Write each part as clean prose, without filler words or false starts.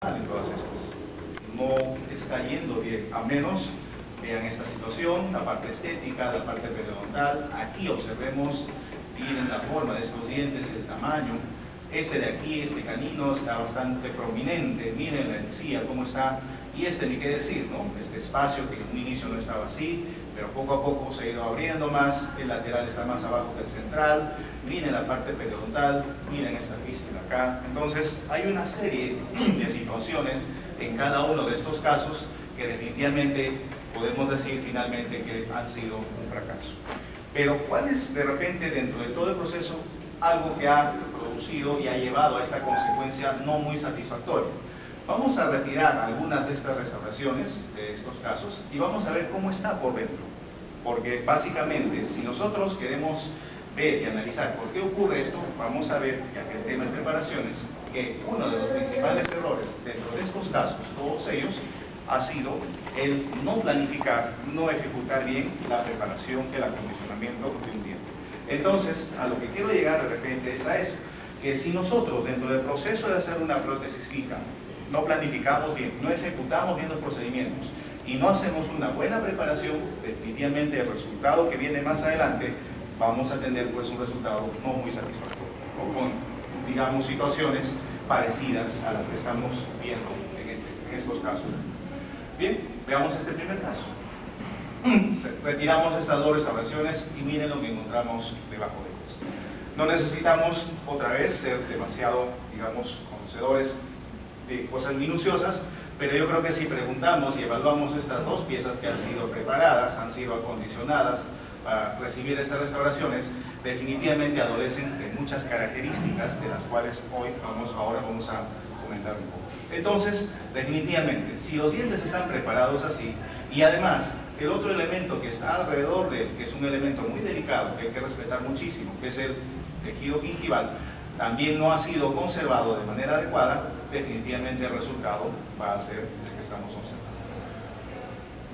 en todas estas. No está yendo bien, a menos vean esta situación, la parte estética, la parte periodontal. Aquí observemos, miren la forma de estos dientes, el tamaño. Este de aquí, este canino, está bastante prominente. Miren la encía, cómo está. Y este, ni qué decir, ¿no? Este espacio que en un inicio no estaba así, pero poco a poco se ha ido abriendo más. El lateral está más abajo que el central. Miren la parte periodontal, miren esta fístula acá. Entonces, hay una serie de situaciones en cada uno de estos casos que definitivamente podemos decir finalmente que han sido un fracaso. Pero ¿cuál es de repente dentro de todo el proceso algo que ha producido y ha llevado a esta consecuencia no muy satisfactoria? Vamos a retirar algunas de estas restauraciones de estos casos y vamos a ver cómo está por dentro. Porque básicamente, si nosotros queremos ver y analizar por qué ocurre esto, vamos a ver, ya que el tema es preparaciones, que uno de los principales errores dentro de estos casos, todos ellos, ha sido el no planificar, no ejecutar bien la preparación, el acondicionamiento de un diente. Entonces, a lo que quiero llegar de repente es a eso, que si nosotros dentro del proceso de hacer una prótesis fija, no planificamos bien, no ejecutamos bien los procedimientos y no hacemos una buena preparación, definitivamente el resultado que viene más adelante, vamos a tener pues un resultado no muy satisfactorio, o con, digamos, situaciones parecidas a las que estamos viendo en estos casos. Bien, veamos este primer caso. Retiramos estas dos restauraciones y miren lo que encontramos debajo de ellas. No necesitamos otra vez ser demasiado, digamos, conocedores de cosas minuciosas, pero yo creo que si preguntamos y evaluamos estas dos piezas que han sido preparadas, han sido acondicionadas para recibir estas restauraciones, definitivamente adolecen de muchas características de las cuales hoy ahora vamos a comentar un poco. Entonces, definitivamente, si los dientes están preparados así, y además el otro elemento que está alrededor de él, que es un elemento muy delicado, que hay que respetar muchísimo, que es el tejido gingival, también no ha sido conservado de manera adecuada, definitivamente el resultado va a ser el que estamos observando.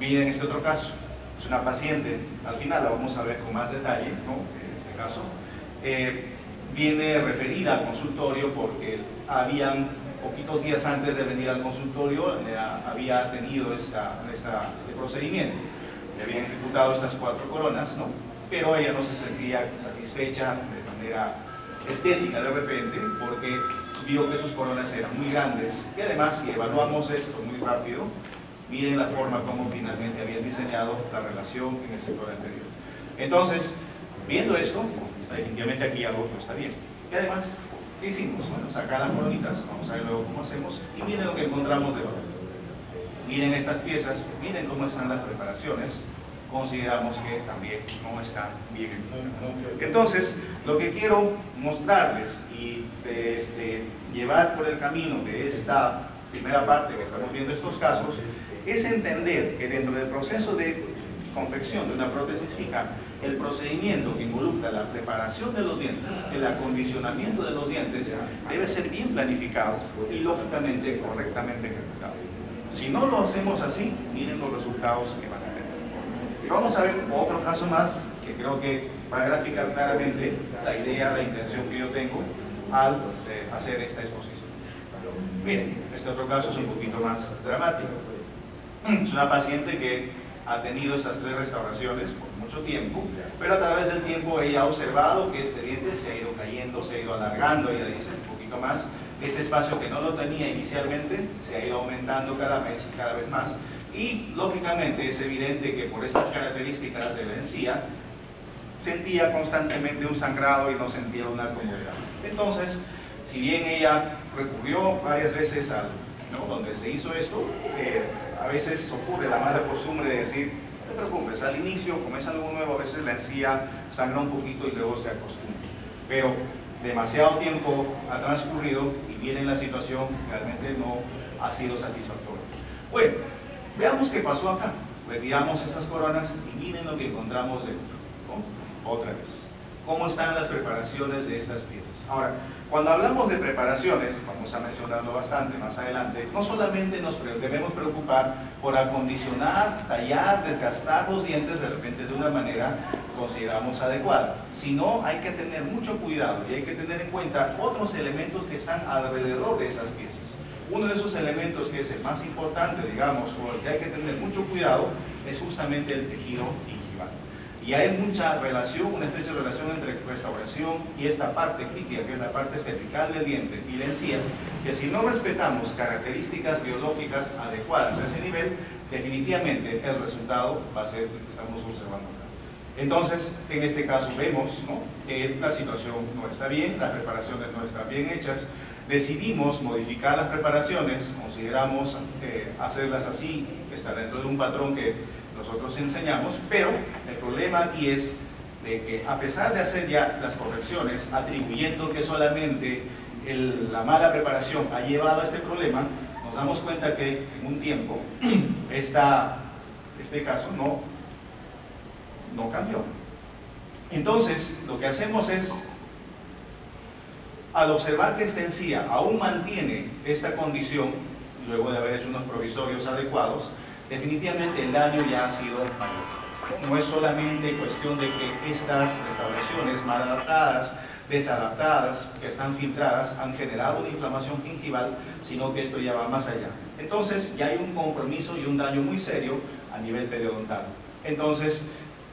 Miren este otro caso, es una paciente, al final la vamos a ver con más detalle, ¿no? En este caso, viene referida al consultorio porque habían poquitos días antes de venir al consultorio había tenido este procedimiento, le habían ejecutado estas 4 coronas, ¿no? Pero ella no se sentía satisfecha de manera estética de repente, porque vio que sus coronas eran muy grandes, y además si evaluamos esto muy rápido, miren la forma como finalmente habían diseñado la relación en el sector anterior. Entonces, viendo esto, definitivamente aquí algo no está bien. Y además, ¿qué hicimos? Bueno, sacar las coronitas, vamos a ver luego cómo hacemos, y miren lo que encontramos debajo. Miren estas piezas, miren cómo están las preparaciones, consideramos que también no están bien. Entonces, lo que quiero mostrarles y llevar por el camino de esta primera parte que estamos viendo estos casos, es entender que dentro del proceso de confección de una prótesis fija, el procedimiento que involucra la preparación de los dientes, el acondicionamiento de los dientes, debe ser bien planificado y lógicamente correctamente ejecutado. Si no lo hacemos así, miren los resultados que van a tener. Y vamos a ver otro caso más que creo que va a graficar claramente la idea, la intención que yo tengo al hacer esta exposición. Miren, este otro caso es un poquito más dramático. Es una paciente que ha tenido estas 3 restauraciones por mucho tiempo, pero a través del tiempo ella ha observado que este diente se ha ido cayendo, se ha ido alargando, ella dice un poquito más. Este espacio que no lo tenía inicialmente se ha ido aumentando cada vez más. Y lógicamente es evidente que por estas características de la encía sentía constantemente un sangrado y no sentía una comodidad. Entonces, si bien ella recurrió varias veces al, ¿no?, donde se hizo esto, a veces ocurre la mala costumbre de decir, no te preocupes, al inicio, como es algo nuevo, a veces la encía sangra un poquito y luego se acostumbra. Pero demasiado tiempo ha transcurrido y viene la situación, realmente no ha sido satisfactoria. Bueno, veamos qué pasó acá. Retiramos estas coronas y miren lo que encontramos dentro, ¿no? Otra vez. ¿Cómo están las preparaciones de estas piezas? Ahora, cuando hablamos de preparaciones, vamos a mencionarlo bastante más adelante, no solamente nos debemos preocupar por acondicionar, tallar, desgastar los dientes de repente de una manera consideramos adecuada, sino hay que tener mucho cuidado y hay que tener en cuenta otros elementos que están alrededor de esas piezas. Uno de esos elementos que es el más importante, digamos, o el que hay que tener mucho cuidado, es justamente el tejido gingival. Y hay mucha relación, una especie de relación entre restauración y esta parte crítica, que es la parte cervical del diente y la encía, que si no respetamos características biológicas adecuadas a ese nivel, definitivamente el resultado va a ser el que estamos observando acá. Entonces, en este caso vemos, ¿no?, que la situación no está bien, las preparaciones no están bien hechas, decidimos modificar las preparaciones, consideramos hacerlas así, está dentro de un patrón que nosotros enseñamos, pero el problema aquí es de que a pesar de hacer ya las correcciones, atribuyendo que solamente la mala preparación ha llevado a este problema, nos damos cuenta que en un tiempo este caso no cambió. Entonces, lo que hacemos es, al observar que esta encía aún mantiene esta condición, luego de haber hecho unos provisorios adecuados, definitivamente el daño ya ha sido mayor. No es solamente cuestión de que estas restauraciones mal adaptadas, desadaptadas, que están filtradas, han generado una inflamación gingival, sino que esto ya va más allá. Entonces ya hay un compromiso y un daño muy serio a nivel periodontal. Entonces,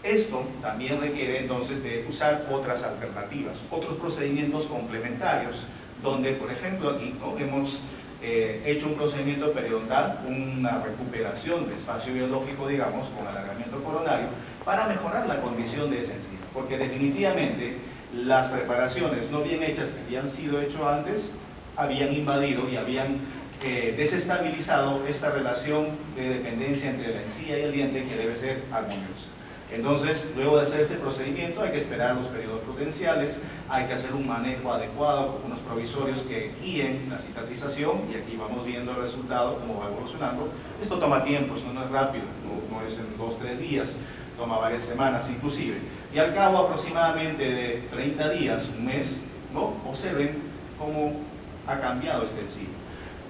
esto también requiere entonces de usar otras alternativas, otros procedimientos complementarios, donde, por ejemplo, aquí, ¿no?, hemos hecho un procedimiento periodontal, una recuperación de espacio biológico, digamos, con alargamiento coronario, para mejorar la condición de esa encía, porque definitivamente las preparaciones no bien hechas que habían sido hechas antes, habían invadido y habían desestabilizado esta relación de dependencia entre la encía y el diente, que debe ser armoniosa. Entonces, luego de hacer este procedimiento hay que esperar los periodos prudenciales, hay que hacer un manejo adecuado con unos provisorios que guíen la cicatrización, y aquí vamos viendo el resultado, cómo va evolucionando. Esto toma tiempo, esto no es rápido, no es en 2 o 3 días, toma varias semanas inclusive. Y al cabo aproximadamente de 30 días, un mes, ¿no?, observen cómo ha cambiado este encía.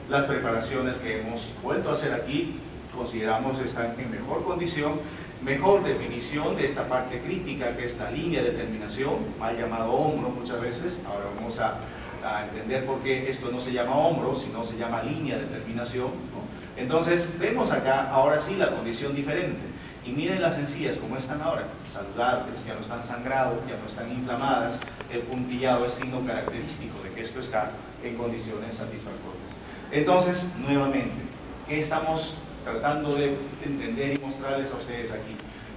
Las preparaciones que hemos vuelto a hacer aquí, consideramos están en mejor condición, mejor definición de esta parte crítica, que es la línea de terminación, mal llamado hombro muchas veces. Ahora vamos a entender por qué esto no se llama hombro, sino se llama línea de terminación, ¿no? Entonces vemos acá ahora sí la condición diferente, y miren las encías como están ahora, saludables, ya no están sangrados, ya no están inflamadas, el puntillado es signo característico de que esto está en condiciones satisfactorias. Entonces, nuevamente, ¿qué estamos tratando de entender y mostrarles a ustedes aquí?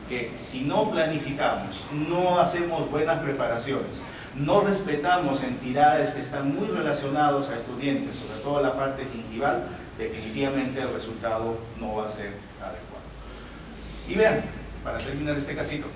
Que si no planificamos, no hacemos buenas preparaciones, no respetamos entidades que están muy relacionados a estos dientes, sobre todo la parte gingival, definitivamente el resultado no va a ser adecuado. Y vean, para terminar este casito,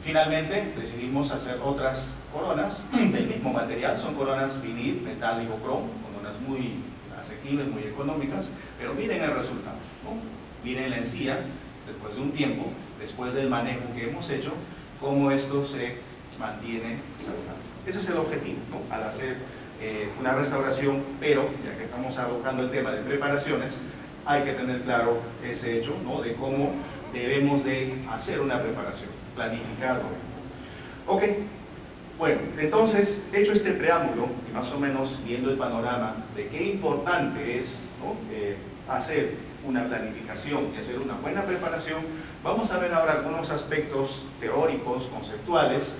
finalmente decidimos hacer otras coronas del mismo material, son coronas vinil, metálico, cromo, coronas muy asequibles, muy económicas, pero miren el resultado, ¿no? Miren la encía, después de un tiempo, después del manejo que hemos hecho, cómo esto se mantiene saludable. Ese es el objetivo, ¿no?, al hacer una restauración, pero ya que estamos abordando el tema de preparaciones, hay que tener claro ese hecho, ¿no?, de cómo debemos de hacer una preparación, planificarlo. Ok, bueno, entonces, hecho este preámbulo, y más o menos viendo el panorama de qué importante es, ¿no?, hacer una planificación y hacer una buena preparación, vamos a ver ahora algunos aspectos teóricos, conceptuales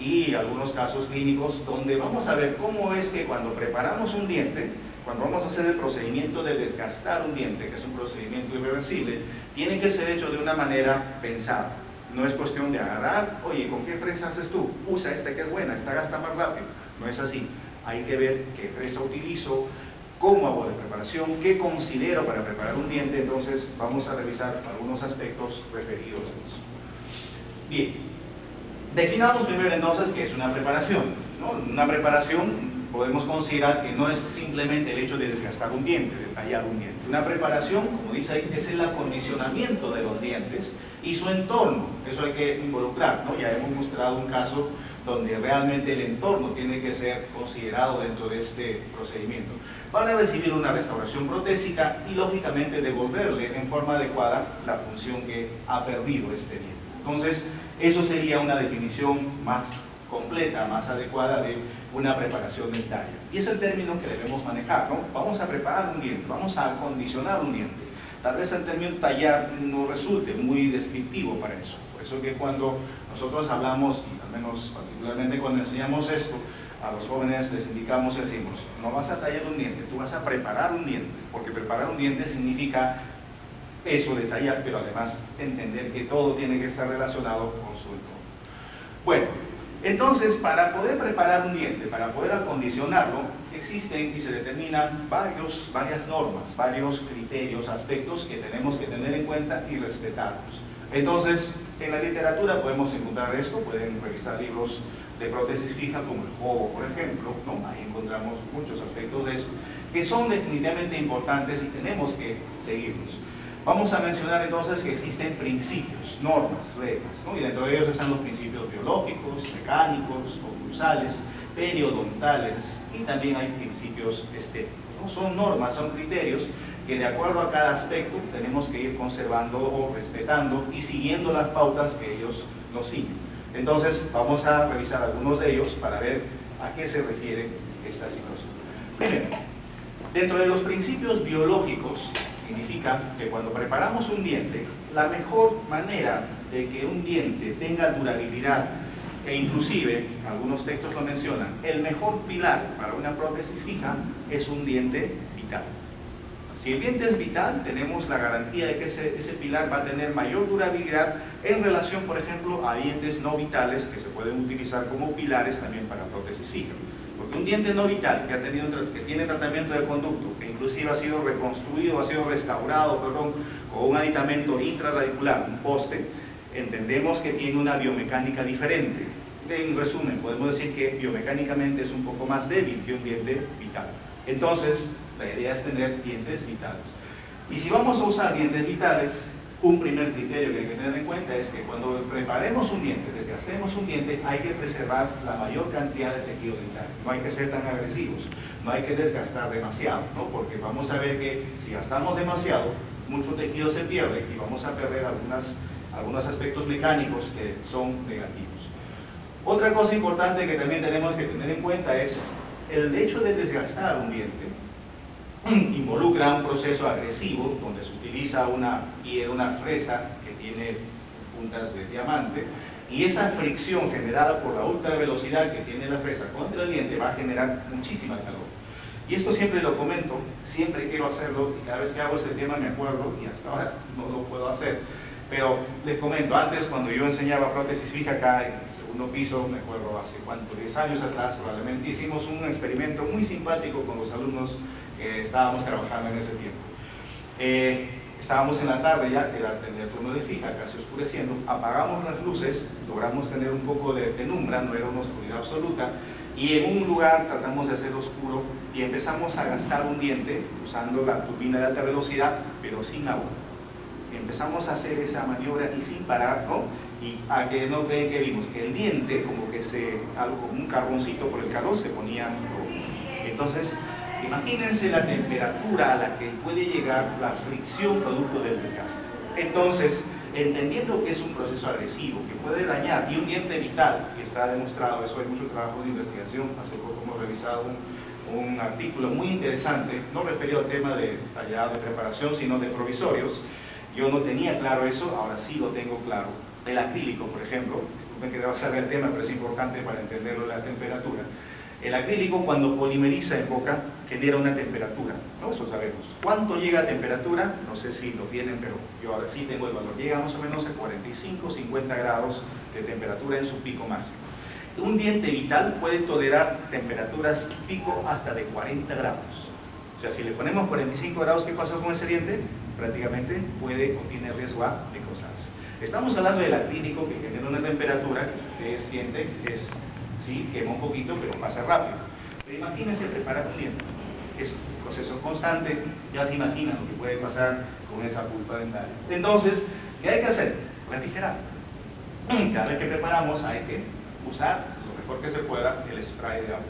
y algunos casos clínicos, donde vamos a ver cómo es que cuando preparamos un diente, cuando vamos a hacer el procedimiento de desgastar un diente, que es un procedimiento irreversible, tiene que ser hecho de una manera pensada. No es cuestión de agarrar, oye, ¿con qué fresa haces tú? Usa esta que es buena, esta gasta más rápido. No es así. Hay que ver qué fresa utilizo, cómo hago la preparación, qué considero para preparar un diente. Entonces vamos a revisar algunos aspectos referidos a eso. Bien, definamos primero entonces qué es una preparación, ¿no? Una preparación podemos considerar que no es simplemente el hecho de desgastar un diente, de tallar un diente. Una preparación, como dice ahí, es el acondicionamiento de los dientes y su entorno. Eso hay que involucrar, ¿no? Ya hemos mostrado un caso donde realmente el entorno tiene que ser considerado dentro de este procedimiento. Van a recibir una restauración protésica y lógicamente devolverle en forma adecuada la función que ha perdido este diente. Entonces, eso sería una definición más completa, más adecuada de una preparación dentaria. Y es el término que debemos manejar, ¿no? Vamos a preparar un diente, vamos a acondicionar un diente. Tal vez el término tallar no resulte muy descriptivo para eso. Por eso que cuando nosotros hablamos, y al menos particularmente cuando enseñamos esto, a los jóvenes les indicamos y decimos, no vas a tallar un diente, tú vas a preparar un diente, porque preparar un diente significa eso de tallar, pero además entender que todo tiene que estar relacionado con su entorno. Bueno, entonces para poder preparar un diente, para poder acondicionarlo, existen y se determinan varias normas, varios criterios, aspectos que tenemos que tener en cuenta y respetarlos. Entonces, en la literatura podemos encontrar esto, pueden revisar libros de prótesis fija como el Jobo, por ejemplo, ¿no? Ahí encontramos muchos aspectos de eso, que son definitivamente importantes y tenemos que seguirlos. Vamos a mencionar entonces que existen principios, normas, reglas, ¿no? Y dentro de ellos están los principios biológicos, mecánicos, oclusales, periodontales, y también hay principios estéticos, ¿no? Son normas, son criterios que de acuerdo a cada aspecto tenemos que ir conservando o respetando y siguiendo las pautas que ellos nos siguen. Entonces vamos a revisar algunos de ellos para ver a qué se refiere esta situación. Primero, dentro de los principios biológicos, significa que cuando preparamos un diente, la mejor manera de que un diente tenga durabilidad, e inclusive, algunos textos lo mencionan, el mejor pilar para una prótesis fija es un diente vital. Si el diente es vital, tenemos la garantía de que ese pilar va a tener mayor durabilidad en relación, por ejemplo, a dientes no vitales que se pueden utilizar como pilares también para prótesis fija. Porque un diente no vital que tiene tratamiento de conducto, que inclusive ha sido reconstruido, ha sido restaurado, perdón, con un aditamento intraradicular, un poste, entendemos que tiene una biomecánica diferente. En resumen, podemos decir que biomecánicamente es un poco más débil que un diente vital. Entonces, la idea es tener dientes vitales. Y si vamos a usar dientes vitales, un primer criterio que hay que tener en cuenta es que cuando preparemos un diente, desgastemos un diente, hay que preservar la mayor cantidad de tejido dental. No hay que ser tan agresivos, no hay que desgastar demasiado, ¿no? Porque vamos a ver que si gastamos demasiado, mucho tejido se pierde y vamos a perder algunos aspectos mecánicos que son negativos. Otra cosa importante que también tenemos que tener en cuenta es el hecho de desgastar un diente. Involucra un proceso agresivo donde se utiliza una fresa que tiene puntas de diamante y esa fricción generada por la ultra velocidad que tiene la fresa contra el diente va a generar muchísima calor. Y esto siempre lo comento, siempre quiero hacerlo y cada vez que hago este tema me acuerdo y hasta ahora no lo puedo hacer. Pero les comento, antes cuando yo enseñaba prótesis fija acá en el segundo piso, me acuerdo hace 10 años atrás probablemente, hicimos un experimento muy simpático con los alumnos que estábamos trabajando en ese tiempo. Estábamos en la tarde ya, que era el turno de fija, casi oscureciendo, apagamos las luces, logramos tener un poco de penumbra, no era una oscuridad absoluta, y en un lugar tratamos de hacer oscuro y empezamos a gastar un diente usando la turbina de alta velocidad, pero sin agua. Empezamos a hacer esa maniobra y sin parar, ¿no? Y a que no creen que vimos que el diente, como que algo como un carboncito por el calor, se ponía rojo. Entonces, imagínense la temperatura a la que puede llegar la fricción producto del desgaste. Entonces, entendiendo que es un proceso agresivo, que puede dañar, y un diente vital, que está demostrado, eso hay mucho trabajo de investigación, hace poco hemos revisado un artículo muy interesante, no referido al tema de tallado de preparación, sino de provisorios. Yo no tenía claro eso, ahora sí lo tengo claro. El acrílico, por ejemplo, disculpen que deba saber el tema, pero es importante para entenderlo la temperatura. El acrílico cuando polimeriza en boca genera una temperatura, ¿no? Eso sabemos. ¿Cuánto llega a temperatura? No sé si lo tienen, pero yo ahora sí tengo el valor. Llega más o menos a 45-50 grados de temperatura en su pico máximo. Un diente vital puede tolerar temperaturas pico hasta de 40 grados. O sea, si le ponemos 45 grados, ¿qué pasa con ese diente? Prácticamente puede o tiene riesgo a necrosarse. Estamos hablando del acrílico que genera una temperatura que ustedes sienten que es, sí, quema un poquito, pero pasa rápido. Pero imagínense preparar un diente. Es un proceso constante, ya se imaginan lo que puede pasar con esa pulpa dental. Entonces, ¿qué hay que hacer? Refrigerar. Cada vez que preparamos hay que usar lo mejor que se pueda el spray de agua.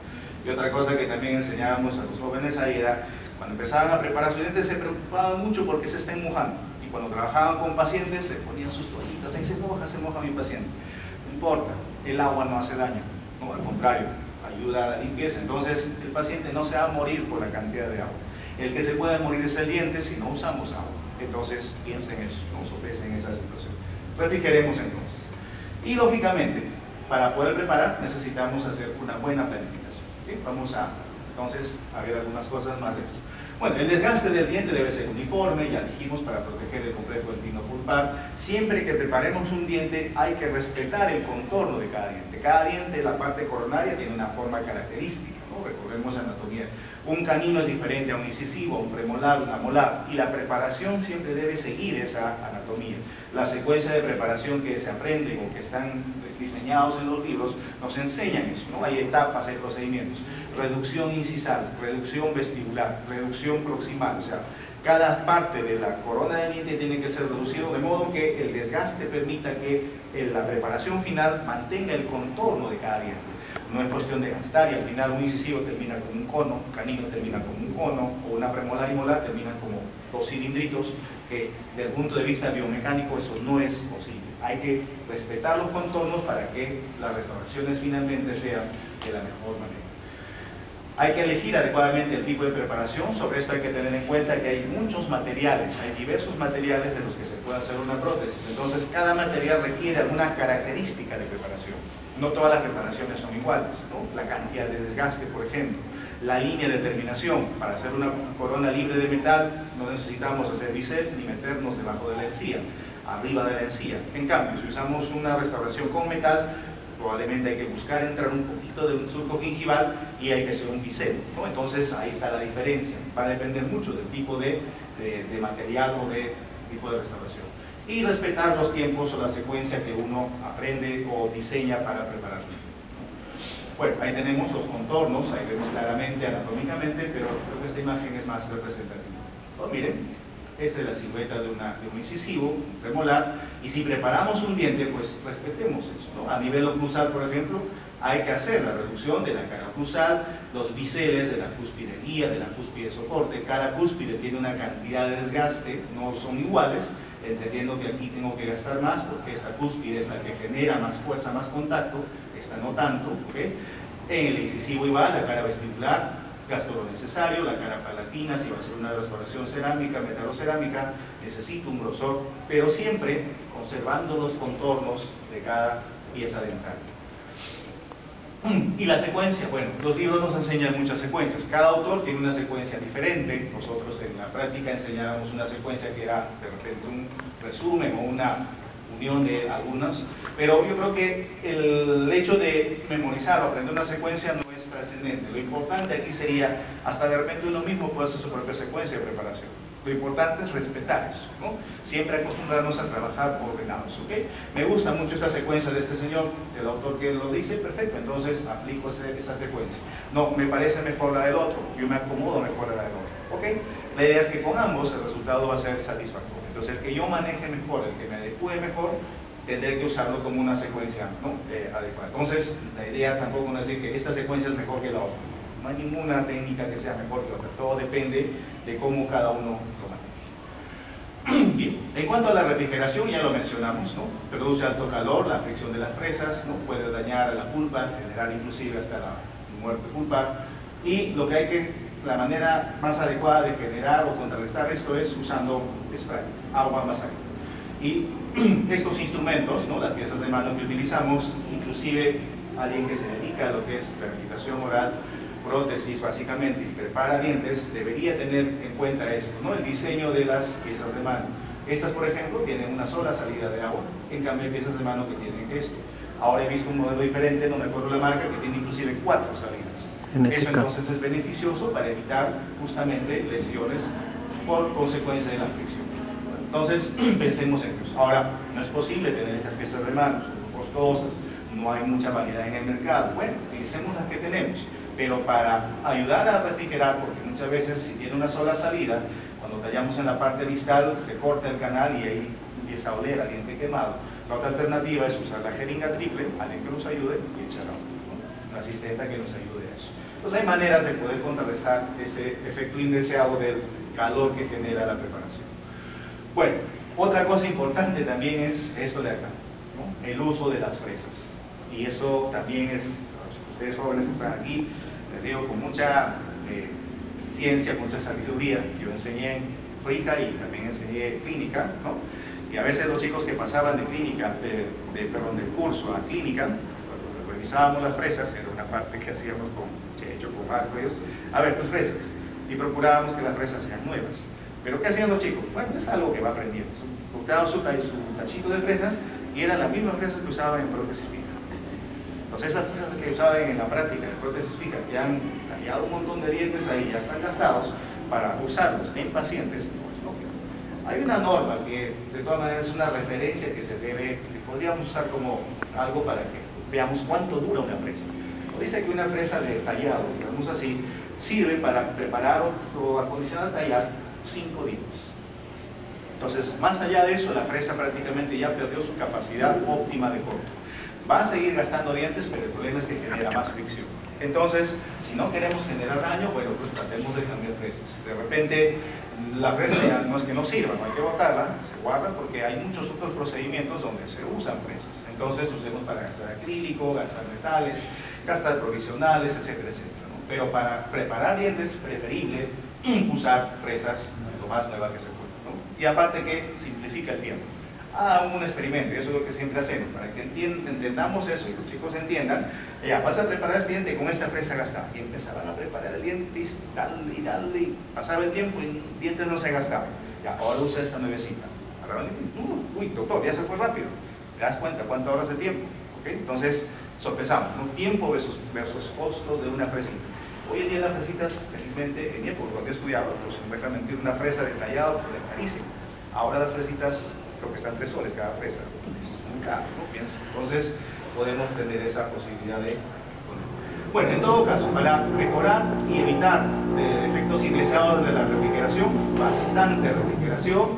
Y otra cosa que también enseñábamos a los jóvenes ahí era, cuando empezaban a preparar sus dientes se preocupaban mucho porque se estén mojando. Y cuando trabajaban con pacientes le ponían sus toallitas, ahí se moja mi paciente. No importa, el agua no hace daño. ¿no? Al contrario, ayuda a la limpieza. Entonces el paciente no se va a morir por la cantidad de agua. El que se puede morir es el diente si no usamos agua. Entonces piensen en eso, no sopesen esa situación. Refrigeremos entonces. Y lógicamente, para poder preparar necesitamos hacer una buena planificación. ¿Sí? Vamos a entonces a ver algunas cosas más de esto. Bueno, el desgaste del diente debe ser uniforme, ya dijimos, para proteger el complejo dentina pulpar. Siempre que preparemos un diente hay que respetar el contorno de cada diente. Cada diente, la parte coronaria, tiene una forma característica, ¿no? Recordemos anatomía. Un canino es diferente a un incisivo, a un premolar, una molar, y la preparación siempre debe seguir esa anatomía. La secuencia de preparación que se aprende o que están diseñados en los libros nos enseñan eso, ¿no? Hay etapas, hay procedimientos. Reducción incisal, reducción vestibular, reducción proximal, o sea, cada parte de la corona del diente tiene que ser reducido de modo que el desgaste permita que la preparación final mantenga el contorno de cada diente. No es cuestión de gastar y al final un incisivo termina con un cono, un canino termina con un cono, o una premolar y molar terminan como dos cilindritos, que desde el punto de vista biomecánico eso no es posible. Hay que respetar los contornos para que las restauraciones finalmente sean de la mejor manera. Hay que elegir adecuadamente el tipo de preparación. Sobre esto hay que tener en cuenta que hay muchos materiales, hay diversos materiales de los que se puede hacer una prótesis. Entonces cada material requiere alguna característica de preparación. No todas las preparaciones son iguales, ¿no? La cantidad de desgaste, por ejemplo, la línea de terminación. Para hacer una corona libre de metal no necesitamos hacer bisel ni meternos debajo de la encía, arriba de la encía. En cambio, si usamos una restauración con metal, probablemente hay que buscar entrar un poquito de un surco gingival y hay que hacer un bisel, ¿no? Entonces ahí está la diferencia. Va a depender mucho del tipo de material o de tipo de restauración. Y respetar los tiempos o la secuencia que uno aprende o diseña para preparar. Bueno, ahí tenemos los contornos, ahí vemos claramente anatómicamente, pero creo que esta imagen es más representativa. Pues miren, esta es la silueta de un incisivo, un premolar, y si preparamos un diente, pues respetemos eso, ¿no? A nivel oclusal, por ejemplo, hay que hacer la reducción de la cara oclusal, los biseles de la cúspide guía, de la cúspide soporte. Cada cúspide tiene una cantidad de desgaste, no son iguales, entendiendo que aquí tengo que gastar más porque esta cúspide es la que genera más fuerza, más contacto, esta no tanto, ¿okay? En el incisivo igual, la cara vestibular, gasto lo necesario, la cara palatina, si va a ser una restauración cerámica, metalocerámica, necesito un grosor, pero siempre conservando los contornos de cada pieza dental. Y la secuencia, bueno, los libros nos enseñan muchas secuencias, cada autor tiene una secuencia diferente. Nosotros en la práctica enseñábamos una secuencia que era de repente un resumen o una unión de algunas, pero yo creo que el hecho de memorizar o aprender una secuencia no es trascendente. Lo importante aquí sería, hasta de repente uno mismo puede hacer su propia secuencia de preparación. Lo importante es respetar eso, ¿no? Siempre acostumbrarnos a trabajar ordenados, ¿ok? Me gusta mucho esta secuencia de este señor, el autor que lo dice, perfecto, entonces aplico esa secuencia. No, me parece mejor la del otro, yo me acomodo mejor a la del otro, ¿ok? La idea es que con ambos el resultado va a ser satisfactorio. Entonces el que yo maneje mejor, el que me adecue mejor, tendré que usarlo como una secuencia, ¿no? Adecuada. Entonces la idea tampoco no es decir que esta secuencia es mejor que la otra. No hay ninguna técnica que sea mejor que otra, todo depende de cómo cada uno lo maneje. Bien, en cuanto a la refrigeración, ya lo mencionamos, ¿no? Produce alto calor, la fricción de las presas, ¿no? Puede dañar a la pulpa, generar inclusive hasta la muerte pulpar. Y lo que hay que, la manera más adecuada de generar o contrarrestar esto es usando spray, agua más agua. Y estos instrumentos, ¿no? Las piezas de mano que utilizamos, inclusive alguien que se dedica a lo que es rehabilitación oral, prótesis básicamente, y prepara dientes, debería tener en cuenta esto, ¿no? El diseño de las piezas de mano. Estas, por ejemplo, tienen una sola salida de agua, en cambio hay piezas de mano que tienen esto. Ahora he visto un modelo diferente, no me acuerdo la marca, que tiene inclusive 4 salidas. Eso entonces es beneficioso para evitar justamente lesiones por consecuencia de la fricción. Entonces, pensemos en eso. Ahora, no es posible tener estas piezas de mano, son costosas, no hay mucha variedad en el mercado. Bueno, utilicemos las que tenemos. Pero para ayudar a refrigerar, porque muchas veces si tiene una sola salida, cuando tallamos en la parte distal se corta el canal y ahí empieza a oler a diente quemado. La otra alternativa es usar la jeringa triple, alguien que nos ayude, y echar agua, ¿no? Una asistenta que nos ayude a eso. Entonces hay maneras de poder contrarrestar ese efecto indeseado del calor que genera la preparación. Bueno, otra cosa importante también es esto de acá, ¿no? El uso de las fresas. Y eso también es ustedes jóvenes están aquí, les digo con mucha ciencia, con mucha sabiduría. Yo enseñé en Frica y también enseñé clínica, ¿no? Y a veces los chicos que pasaban de clínica, perdón, del curso a clínica, cuando revisábamos las fresas, era una parte que hacíamos que he hecho con Marcos, a ver tus fresas, y procurábamos que las fresas sean nuevas. Pero ¿qué hacían los chicos? Bueno, es algo que va aprendiendo. Buscaban su tachito de fresas y eran las mismas fresas que usaban en prótesis fija. Entonces esas fresas que usaban en la práctica de prótesis fija, que han tallado un montón de dientes ahí, ya están gastados, para usarlos en pacientes, no es lógico. Hay una norma que de todas maneras es una referencia que podríamos usar como algo para que veamos cuánto dura una fresa. Dice que una fresa de tallado, digamos así, sirve para preparar o acondicionar tallar 5 dientes. Entonces, más allá de eso, la fresa prácticamente ya perdió su capacidad óptima de corte. Va a seguir gastando dientes, pero el problema es que genera más fricción. Entonces, si no queremos generar daño, bueno, pues tratemos de cambiar fresas. De repente, la fresa ya no es que no sirva, no hay que botarla, se guarda porque hay muchos otros procedimientos donde se usan fresas. Entonces, usemos para gastar acrílico, gastar metales, gastar provisionales, etcétera, etcétera, ¿no? Pero para preparar dientes, preferible usar fresas lo más nuevas que se pueda, ¿no? Y aparte que simplifica el tiempo. Un experimento, y eso es lo que siempre hacemos, para que entendamos eso y los chicos entiendan. Ya, vas a preparar este diente con esta fresa gastada. Y empezaban a preparar el diente, y pasaba el tiempo y el diente no se gastaba. Ya, ahora usa esta nuevecita. Uy, doctor, ya se fue rápido. ¿Te das cuenta cuánto ahorras de tiempo? ¿Okay? Entonces, sopesamos, ¿no? Tiempo versus costo de una fresita. Hoy en día las fresitas, felizmente, en mi época cuando he estudiado, pues supuestamente una fresa de tallado, pues es carísimo. Ahora las fresitas creo que están 3 soles cada fresa. Muy caro, ¿no? Pienso. Entonces, podemos tener esa posibilidad de... Bueno, en todo caso, para mejorar y evitar efectos indeseados de la refrigeración, bastante refrigeración,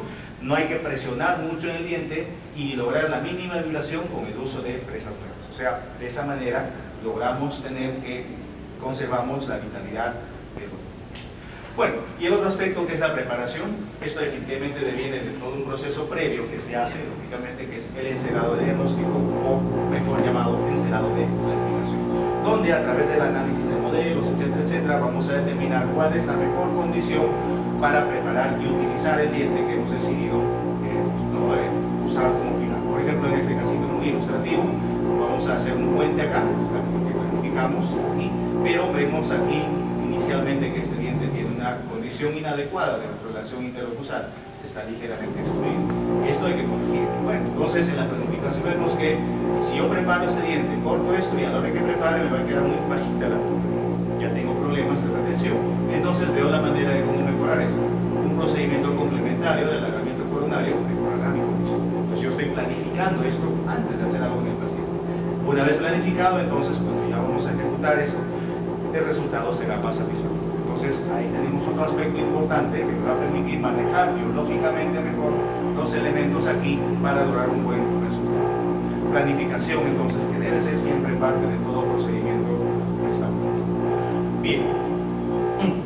no hay que presionar mucho en el diente y lograr la mínima vibración con el uso de fresas nuevas. O sea, de esa manera logramos tener que conservamos la vitalidad del diente. Bueno, y el otro aspecto que es la preparación, esto definitivamente deviene de todo un proceso previo que se hace, lógicamente, que es el encerado de diagnóstico, o mejor llamado encerado de planificación, donde a través del análisis de modelos, etcétera, etcétera, vamos a determinar cuál es la mejor condición para preparar y utilizar el diente que hemos decidido usar como final. Por ejemplo, en este casito muy ilustrativo, vamos a hacer un puente acá, porque planificamos aquí, pero vemos aquí inicialmente que este diente tiene una condición inadecuada de la relación interoclusal, está ligeramente extruido. Esto hay que corregir. Bueno, entonces en la planificación vemos que si yo preparo este diente, corto esto y a la hora que prepare me va a quedar muy bajita la punta. Ya tengo problemas de retención. Entonces veo la manera de cómo mejorar eso. Un procedimiento complementario del alargamiento coronario mejorará mi condición. Entonces yo estoy planificando esto antes de hacer algo en el paciente. Una vez planificado, entonces cuando ya vamos a ejecutar eso, el resultado será más satisfactorio. Entonces ahí tenemos otro aspecto importante que nos va a permitir manejar biológicamente mejor los elementos aquí para lograr un buen resultado. Planificación entonces que debe ser siempre parte de todo procedimiento restaurador. Bien,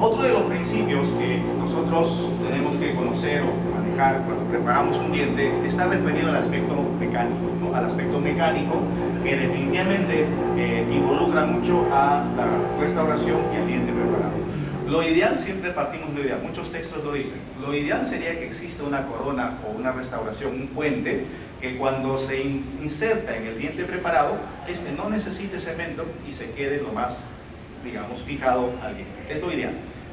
otro de los principios que nosotros tenemos que conocer o manejar cuando preparamos un diente está referido al aspecto mecánico, ¿no? Al aspecto mecánico que definitivamente involucra mucho a la restauración y al diente preparado. Lo ideal, siempre partimos de lo ideal, muchos textos lo dicen, lo ideal sería que exista una corona o una restauración, un puente, que cuando se inserta en el diente preparado, este no necesite cemento y se quede lo más, digamos, fijado al diente. Es lo ideal.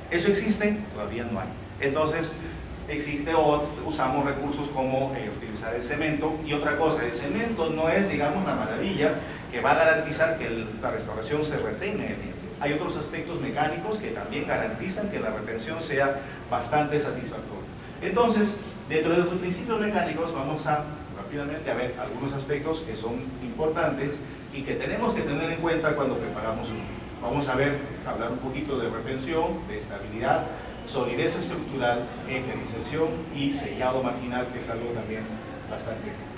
¿Eso existe? Todavía no hay. Entonces, existe o usamos recursos como utilizar el cemento. Y otra cosa, el cemento no es, digamos, la maravilla que va a garantizar que la restauración se retenga en el diente. Hay otros aspectos mecánicos que también garantizan que la retención sea bastante satisfactoria. Entonces, dentro de los principios mecánicos vamos a rápidamente a ver algunos aspectos que son importantes y que tenemos que tener en cuenta cuando preparamos un diente. Vamos a hablar un poquito de retención, de estabilidad, solidez estructural, eje de inserción y sellado marginal, que es algo también bastante importante.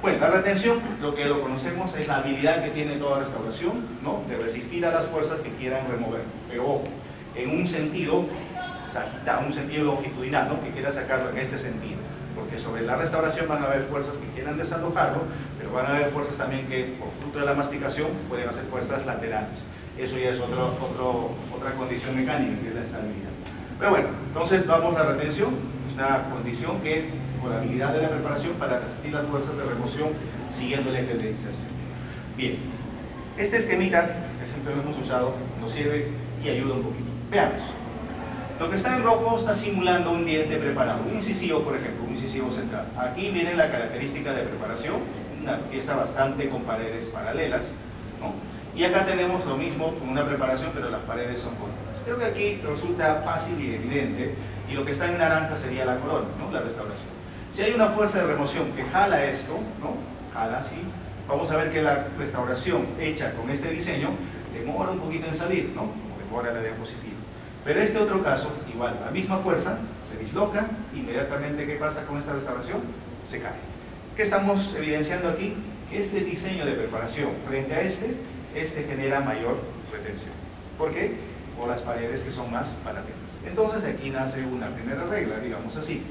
Bueno, la retención, lo que lo conocemos es la habilidad que tiene toda restauración, ¿no? De resistir a las fuerzas que quieran remover, pero en un sentido sagital, un sentido longitudinal, ¿no? Que quiera sacarlo en este sentido, porque sobre la restauración van a haber fuerzas que quieran desalojarlo, pero van a haber fuerzas también que, por fruto de la masticación, pueden hacer fuerzas laterales. eso ya es otra condición mecánica, que es la estabilidad. Pero bueno, entonces vamos a la retención, una condición que, con la habilidad de la preparación para resistir las fuerzas de remoción siguiendo el eje de inserción. Bien, este esquemita, que siempre lo hemos usado, nos sirve y ayuda un poquito. Veamos. Lo que está en rojo está simulando un diente preparado, un incisivo, por ejemplo, un incisivo central. Aquí viene la característica de preparación, una pieza bastante con paredes paralelas, ¿no? Y acá tenemos lo mismo con una preparación, pero las paredes son cónicas. Creo que aquí resulta fácil y evidente, y lo que está en naranja sería la corona, ¿no? La restauración. Si hay una fuerza de remoción que jala esto, ¿no? Jala así, vamos a ver que la restauración hecha con este diseño demora un poquito en salir, ¿no? Como demora la diapositiva. Pero este otro caso, igual, la misma fuerza, se disloca, inmediatamente, ¿qué pasa con esta restauración? Se cae. ¿Qué estamos evidenciando aquí? Que este diseño de preparación frente a este genera mayor retención. ¿Por qué? Por las paredes que son más paralelas. Entonces aquí nace una primera regla, digamos así,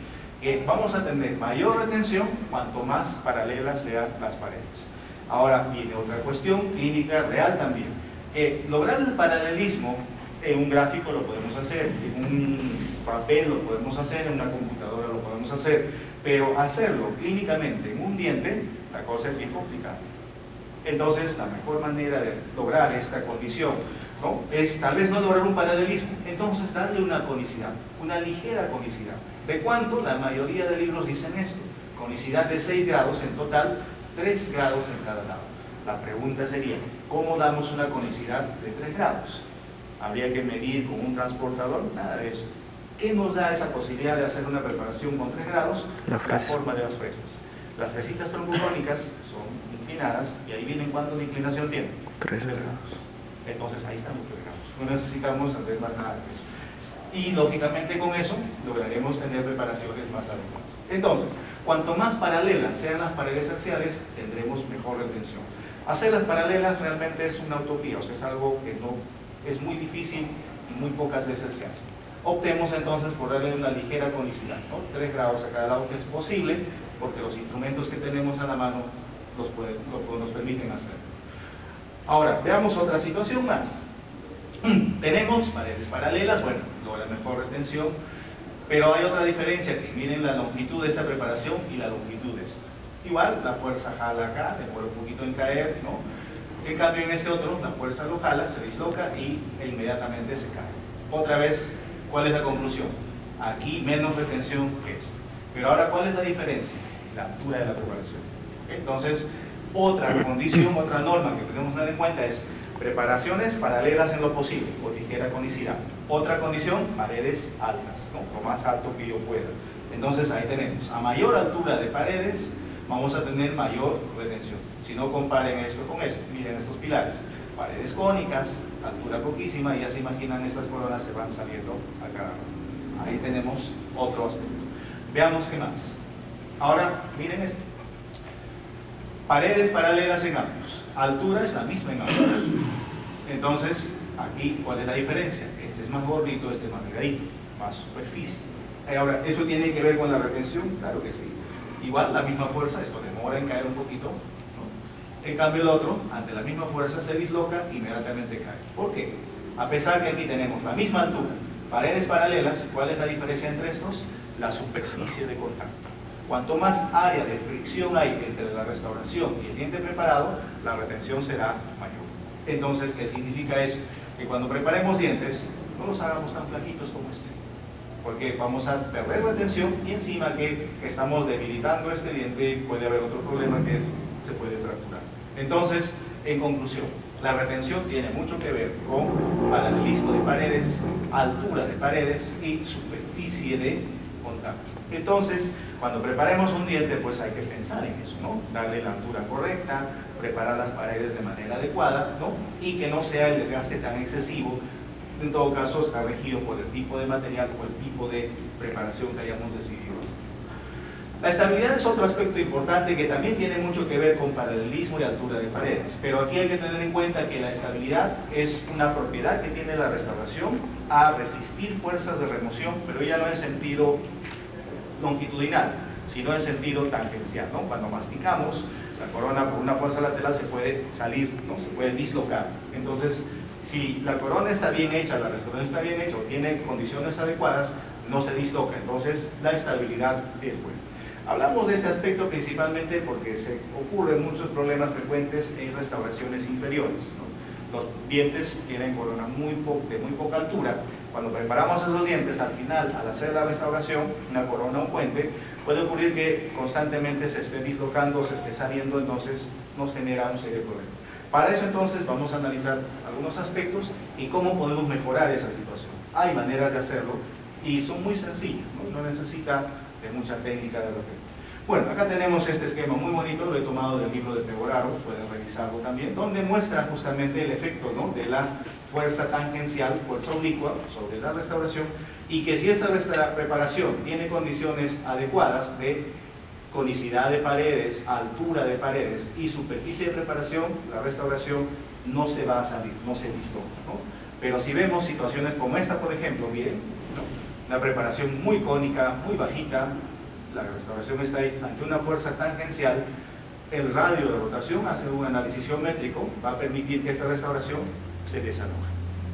que vamos a tener mayor retención cuanto más paralelas sean las paredes. Ahora viene otra cuestión clínica real también. Lograr el paralelismo en un gráfico lo podemos hacer, en un papel lo podemos hacer, en una computadora lo podemos hacer, pero hacerlo clínicamente en un diente, la cosa es bien complicada. Entonces, la mejor manera de lograr esta condición, ¿no?, es tal vez no lograr un paralelismo, entonces darle una conicidad, una ligera conicidad. ¿De cuánto? La mayoría de libros dicen esto, conicidad de 6 grados en total, 3 grados en cada lado. La pregunta sería, ¿cómo damos una conicidad de 3 grados? ¿Habría que medir con un transportador? Nada de eso. ¿Qué nos da esa posibilidad de hacer una preparación con 3 grados? La forma de las fresas. Las fresitas trombocónicas son inclinadas y ahí vienen cuánto de inclinación tienen. 3 grados. Entonces ahí estamos 3 grados. No necesitamos hacer más nada de eso. Y lógicamente con eso lograremos tener preparaciones más adecuadas. Entonces, cuanto más paralelas sean las paredes axiales, tendremos mejor retención. Hacerlas paralelas realmente es una utopía, o sea, es algo que no es muy difícil y muy pocas veces se hace. Optemos entonces por darle una ligera conicidad, ¿no? 3 grados a cada lado, que es posible, porque los instrumentos que tenemos a la mano nos permiten hacerlo. Ahora, veamos otra situación más. Tenemos paredes paralelas, bueno, logra mejor retención, pero hay otra diferencia, que miren la longitud de esta preparación y la longitud de esta. Igual, la fuerza jala acá, demora un poquito en caer, ¿no? En cambio, en este otro, la fuerza lo jala, se disloca e inmediatamente se cae. Otra vez, ¿cuál es la conclusión? Aquí menos retención que esta. Pero ahora, ¿cuál es la diferencia? La altura de la preparación. Entonces, otra condición, otra norma que tenemos que tener en cuenta es preparaciones paralelas en lo posible, o ligera conicidad. Otra condición, paredes altas, ¿no?, lo más alto que yo pueda. Entonces, ahí tenemos, a mayor altura de paredes, vamos a tener mayor retención. Si no, comparen esto con esto. Miren estos pilares. Paredes cónicas, altura poquísima, y ya se imaginan, estas coronas se van saliendo a cada lado. Ahí tenemos otro aspecto. Veamos qué más. Ahora, miren esto. Paredes paralelas en ambos. Altura es la misma en ambos. Entonces, aquí, ¿cuál es la diferencia? Este es más gordito, este es más delgadito, más superficie. Ahora, ¿eso tiene que ver con la retención? Claro que sí. Igual, la misma fuerza, esto demora en caer un poquito, ¿no? En cambio el otro, ante la misma fuerza, se disloca y inmediatamente cae. ¿Por qué? A pesar que aquí tenemos la misma altura, paredes paralelas, ¿cuál es la diferencia entre estos? La superficie de contacto. Cuanto más área de fricción hay entre la restauración y el diente preparado, la retención será mayor. Entonces, ¿qué significa eso? Que cuando preparemos dientes, no los hagamos tan flaquitos como este, porque vamos a perder retención y encima que estamos debilitando este diente y puede haber otro problema, que es se puede fracturar. Entonces, en conclusión, la retención tiene mucho que ver con paralelismo de paredes, altura de paredes y superficie de contacto. Entonces, cuando preparemos un diente, pues hay que pensar en eso, ¿no? Darle la altura correcta, preparar las paredes de manera adecuada, ¿no? Y que no sea el desgaste tan excesivo. En todo caso, está regido por el tipo de material o el tipo de preparación que hayamos decidido hacer. La estabilidad es otro aspecto importante que también tiene mucho que ver con paralelismo y altura de paredes, pero aquí hay que tener en cuenta que la estabilidad es una propiedad que tiene la restauración a resistir fuerzas de remoción, pero ya no en sentido longitudinal, sino en sentido tangencial, ¿no? Cuando masticamos, la corona por una fuerza lateral se puede salir, ¿no? Se puede dislocar. Entonces, Si la corona está bien hecha, la restauración está bien hecha, o tiene condiciones adecuadas, no se disloca, entonces la estabilidad es buena. Hablamos de este aspecto principalmente porque se ocurren muchos problemas frecuentes en restauraciones inferiores, ¿no? Los dientes tienen corona de muy poca altura. Cuando preparamos esos dientes, al final, al hacer la restauración, una corona o un puente, puede ocurrir que constantemente se esté dislocando, se esté saliendo, entonces nos genera un serio problema. Para eso entonces vamos a analizar algunos aspectos y cómo podemos mejorar esa situación. Hay maneras de hacerlo y son muy sencillas, no necesita de mucha técnica de repente. Bueno, acá tenemos este esquema muy bonito, lo he tomado del libro de Pegoraro, pueden revisarlo también, donde muestra justamente el efecto, ¿no?, de la fuerza tangencial, fuerza oblicua sobre la restauración, y que si esta preparación tiene condiciones adecuadas de conicidad de paredes, altura de paredes y superficie de preparación, la restauración no se va a salir, no se disloca, ¿no? Pero si vemos situaciones como esta, por ejemplo, miren, ¿no?, una preparación muy cónica, muy bajita, la restauración está ahí ante una fuerza tangencial, el radio de rotación hace un análisis geométrico, va a permitir que esta restauración se desaloje.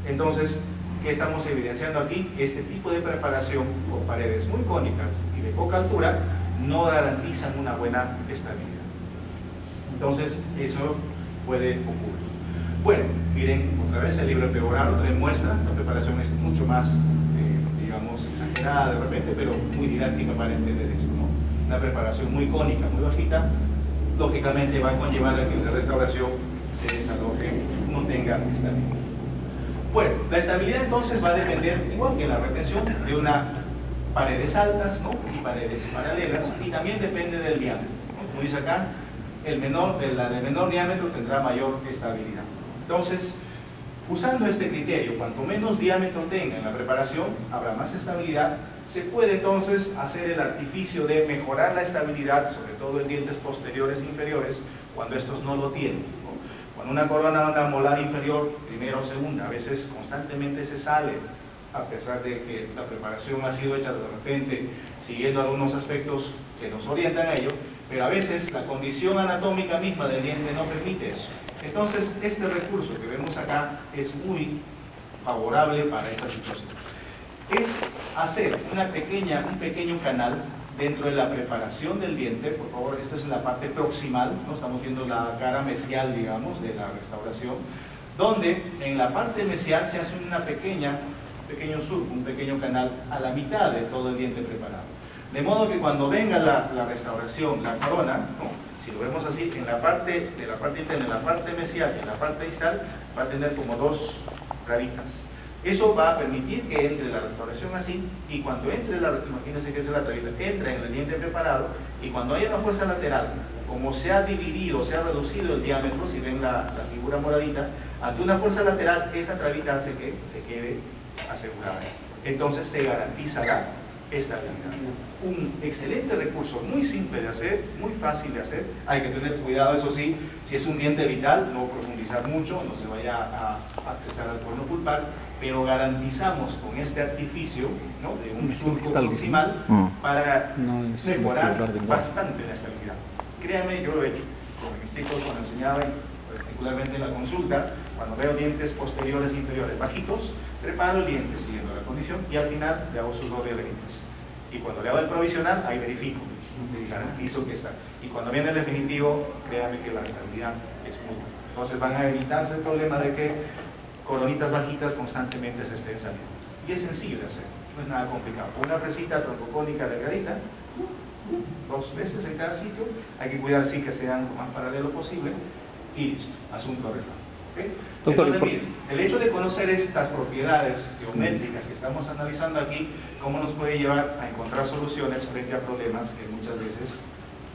Entonces, ¿qué estamos evidenciando aquí? Este tipo de preparación con paredes muy cónicas y de poca altura no garantizan una buena estabilidad. Entonces, eso puede ocurrir. Bueno, miren, otra vez el libro de Pegoraro demuestra, la preparación es mucho más, digamos, exagerada de repente, pero muy didáctica para entender esto, ¿no? Una preparación muy cónica, muy bajita, lógicamente va a conllevar a que la restauración se desaloje, no tenga estabilidad. Bueno, la estabilidad entonces va a depender, igual que la retención, de unas paredes altas, ¿no?, y paredes paralelas, y también depende del diámetro, ¿no? Como dice acá, la de menor diámetro tendrá mayor estabilidad. Entonces, usando este criterio, cuanto menos diámetro tenga en la preparación, habrá más estabilidad. Se puede entonces hacer el artificio de mejorar la estabilidad, sobre todo en dientes posteriores e inferiores, cuando estos no lo tienen, ¿no? Cuando una corona, una molar inferior, primera o segunda, a veces constantemente se sale, a pesar de que la preparación ha sido hecha de repente, siguiendo algunos aspectos que nos orientan a ello, pero a veces la condición anatómica misma del diente no permite eso. Entonces, este recurso que vemos acá es muy favorable para esta situación. Es hacer un pequeño canal dentro de la preparación del diente. Por favor, esto es en la parte proximal, ¿no? Estamos viendo la cara mesial, digamos, de la restauración, donde en la parte mesial se hace un pequeño surco, un pequeño canal a la mitad de todo el diente preparado. De modo que cuando venga la restauración, la corona, ¿no?, si lo vemos así, en la parte interna, en la parte mesial y en la parte distal, va a tener como dos rabitas. Eso va a permitir que entre la restauración así, y cuando entre imagínense que es la trabita, entra en el diente preparado, y cuando haya una fuerza lateral, como se ha dividido, se ha reducido el diámetro, si ven la figura moradita, ante una fuerza lateral, esta trabita hace que se quede asegurada. Entonces se garantiza la estabilidad. Un excelente recurso, muy simple de hacer, muy fácil de hacer. Hay que tener cuidado, eso sí, si es un diente vital, no profundizar mucho, no se vaya a accesar al cuerno pulpar, pero garantizamos con este artificio, ¿no?, de un surco proximal para mejorar bastante la estabilidad. Créanme, yo lo he hecho con mis chicos cuando enseñaba, particularmente en la consulta, cuando veo dientes posteriores e inferiores bajitos, preparo el diente siguiendo la condición y al final le hago sus doble dientes. Y cuando le hago el provisional, ahí verifico y garantizo que está. Y cuando viene el definitivo, créanme que la estabilidad es muy buena. Entonces van a evitarse el problema de que coronitas bajitas constantemente se estén saliendo. Y es sencillo de hacer, no es nada complicado. Una fresita troncocónica delgadita, 2 veces en cada sitio, hay que cuidar sí que sean lo más paralelo posible, y listo, asunto arreglado. ¿Okay? Entonces, miren, el hecho de conocer estas propiedades geométricas que estamos analizando aquí, cómo nos puede llevar a encontrar soluciones frente a problemas que muchas veces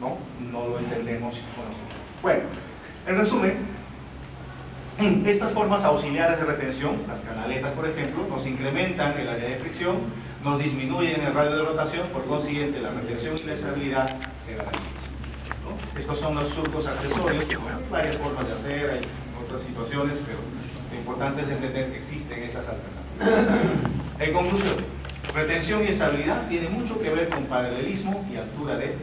no lo entendemos o no. Bueno, en resumen, estas formas auxiliares de retención, las canaletas por ejemplo, nos incrementan el área de fricción, nos disminuyen el radio de rotación, por consiguiente la retención y la estabilidad se garantizan, ¿no? Estos son los surcos accesorios, que bueno, hay varias formas de hacer, hay otras situaciones, pero lo importante es entender que existen esas alternativas. En conclusión, retención y estabilidad tienen mucho que ver con paralelismo y altura de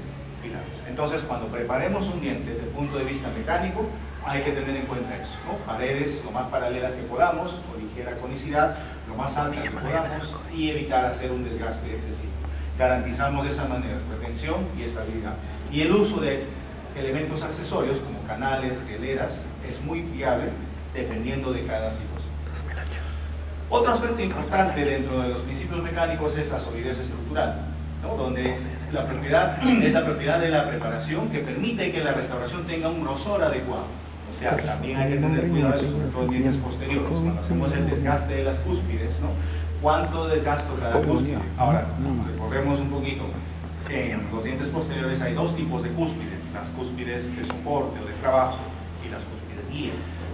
pilares. Entonces, cuando preparemos un diente desde el punto de vista mecánico, hay que tener en cuenta eso, ¿no? Paredes lo más paralelas que podamos, o ligera conicidad, lo más alta que podamos, y evitar hacer un desgaste excesivo. Garantizamos de esa manera retención y estabilidad. Y el uso de elementos accesorios como canales, hileras, es muy viable dependiendo de cada situación. Otro aspecto importante dentro de los principios mecánicos es la solidez estructural, ¿no? Donde la propiedad es la propiedad de la preparación que permite que la restauración tenga un grosor adecuado. O sea, también hay que tener cuidado de sobre todo en dientes posteriores, cuando hacemos el desgaste de las cúspides, ¿no? ¿Cuánto desgasto cada cúspide? Ahora, recordemos un poquito. En los dientes posteriores hay dos tipos de cúspides, las cúspides de soporte o de trabajo y las cúspides guía.